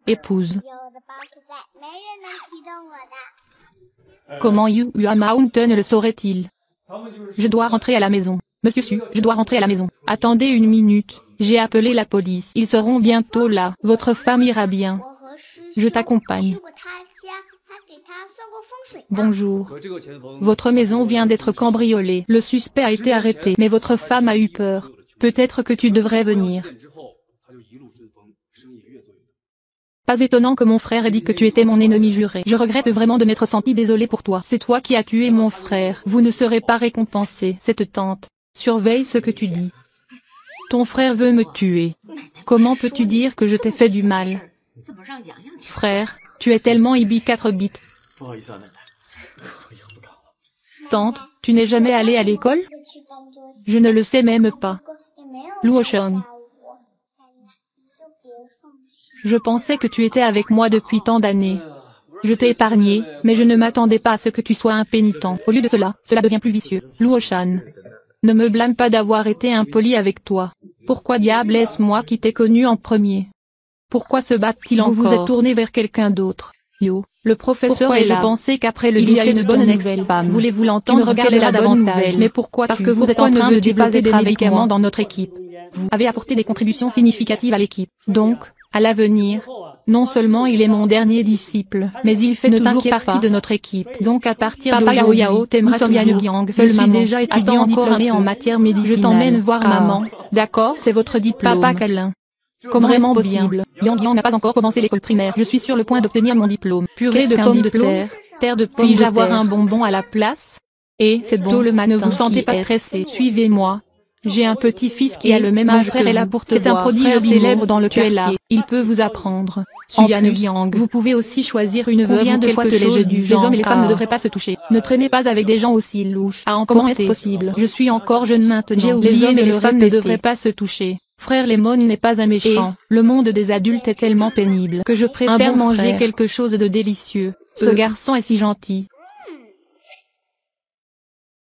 Épouse. Comment Yuya Mountain le saurait-il? Je dois rentrer à la maison. Monsieur Su, je dois rentrer à la maison. Attendez une minute. J'ai appelé la police. Ils seront bientôt là. Votre femme ira bien. Je t'accompagne. Bonjour. Votre maison vient d'être cambriolée. Le suspect a été arrêté, mais votre femme a eu peur. Peut-être que tu devrais venir. Pas étonnant que mon frère ait dit que tu étais mon ennemi juré. Je regrette vraiment de m'être senti désolé pour toi. C'est toi qui as tué mon frère. Vous ne serez pas récompensé. Cette tante. Surveille ce que tu dis. Ton frère veut me tuer. Comment peux-tu dire que je t'ai fait du mal? Frère, tu es tellement IB 4 bits. Tante, tu n'es jamais allée à l'école? Je ne le sais même pas. Luosheng. Je pensais que tu étais avec moi depuis tant d'années. Je t'ai épargné, mais je ne m'attendais pas à ce que tu sois impénitent. Au lieu de cela, cela devient plus vicieux. Luoshan. Ne me blâme pas d'avoir été impoli avec toi. Pourquoi diable est-ce moi qui t'ai connu en premier? Pourquoi se battent-ils encore? Vous vous êtes tourné vers quelqu'un d'autre. Yo, le professeur est là. Je pensais qu'après le lycée de bonne nouvelle femme. Voulez-vous l'entendre? Quelle est la bonne nouvelle? Mais pourquoi? Parce que vous êtes en train de développer des médicaments dans notre équipe. Vous avez apporté des contributions significatives à l'équipe. Donc, à l'avenir, non seulement il est mon dernier disciple, mais il fait toujours partie de notre équipe. Donc à partir d'aujourd'hui, nous sommes Yanugyang. Je suis déjà étudiant diplômé en matière médicinale. Je t'emmène voir maman. D'accord? C'est votre diplôme. Papa câlin. Comment vraiment possible? Yang Yang n'a pas encore commencé l'école primaire. Je suis sur le point d'obtenir mon diplôme. Purée de pommes de terre. Terre de pommes de terre. Puis-je avoir un bonbon à la place? Et c'est bon. Tôt le matin. Ne vous sentez pas stressé. Suivez-moi. J'ai un petit-fils qui a le même âge que vous. C'est un prodige célèbre dans le quartier. Il peut vous apprendre. En plus, vous pouvez aussi choisir une veuve ou quelque chose du genre. Les hommes et les femmes ne devraient pas se toucher. Ne traînez pas avec des gens aussi louches. Comment est-ce possible? Je suis encore jeune maintenant. J'ai oublié. Les hommes et les femmes ne devraient pas se toucher. Frère Lemon n'est pas un méchant. Le monde des adultes est tellement pénible que je préfère manger quelque chose de délicieux. Ce garçon est si gentil.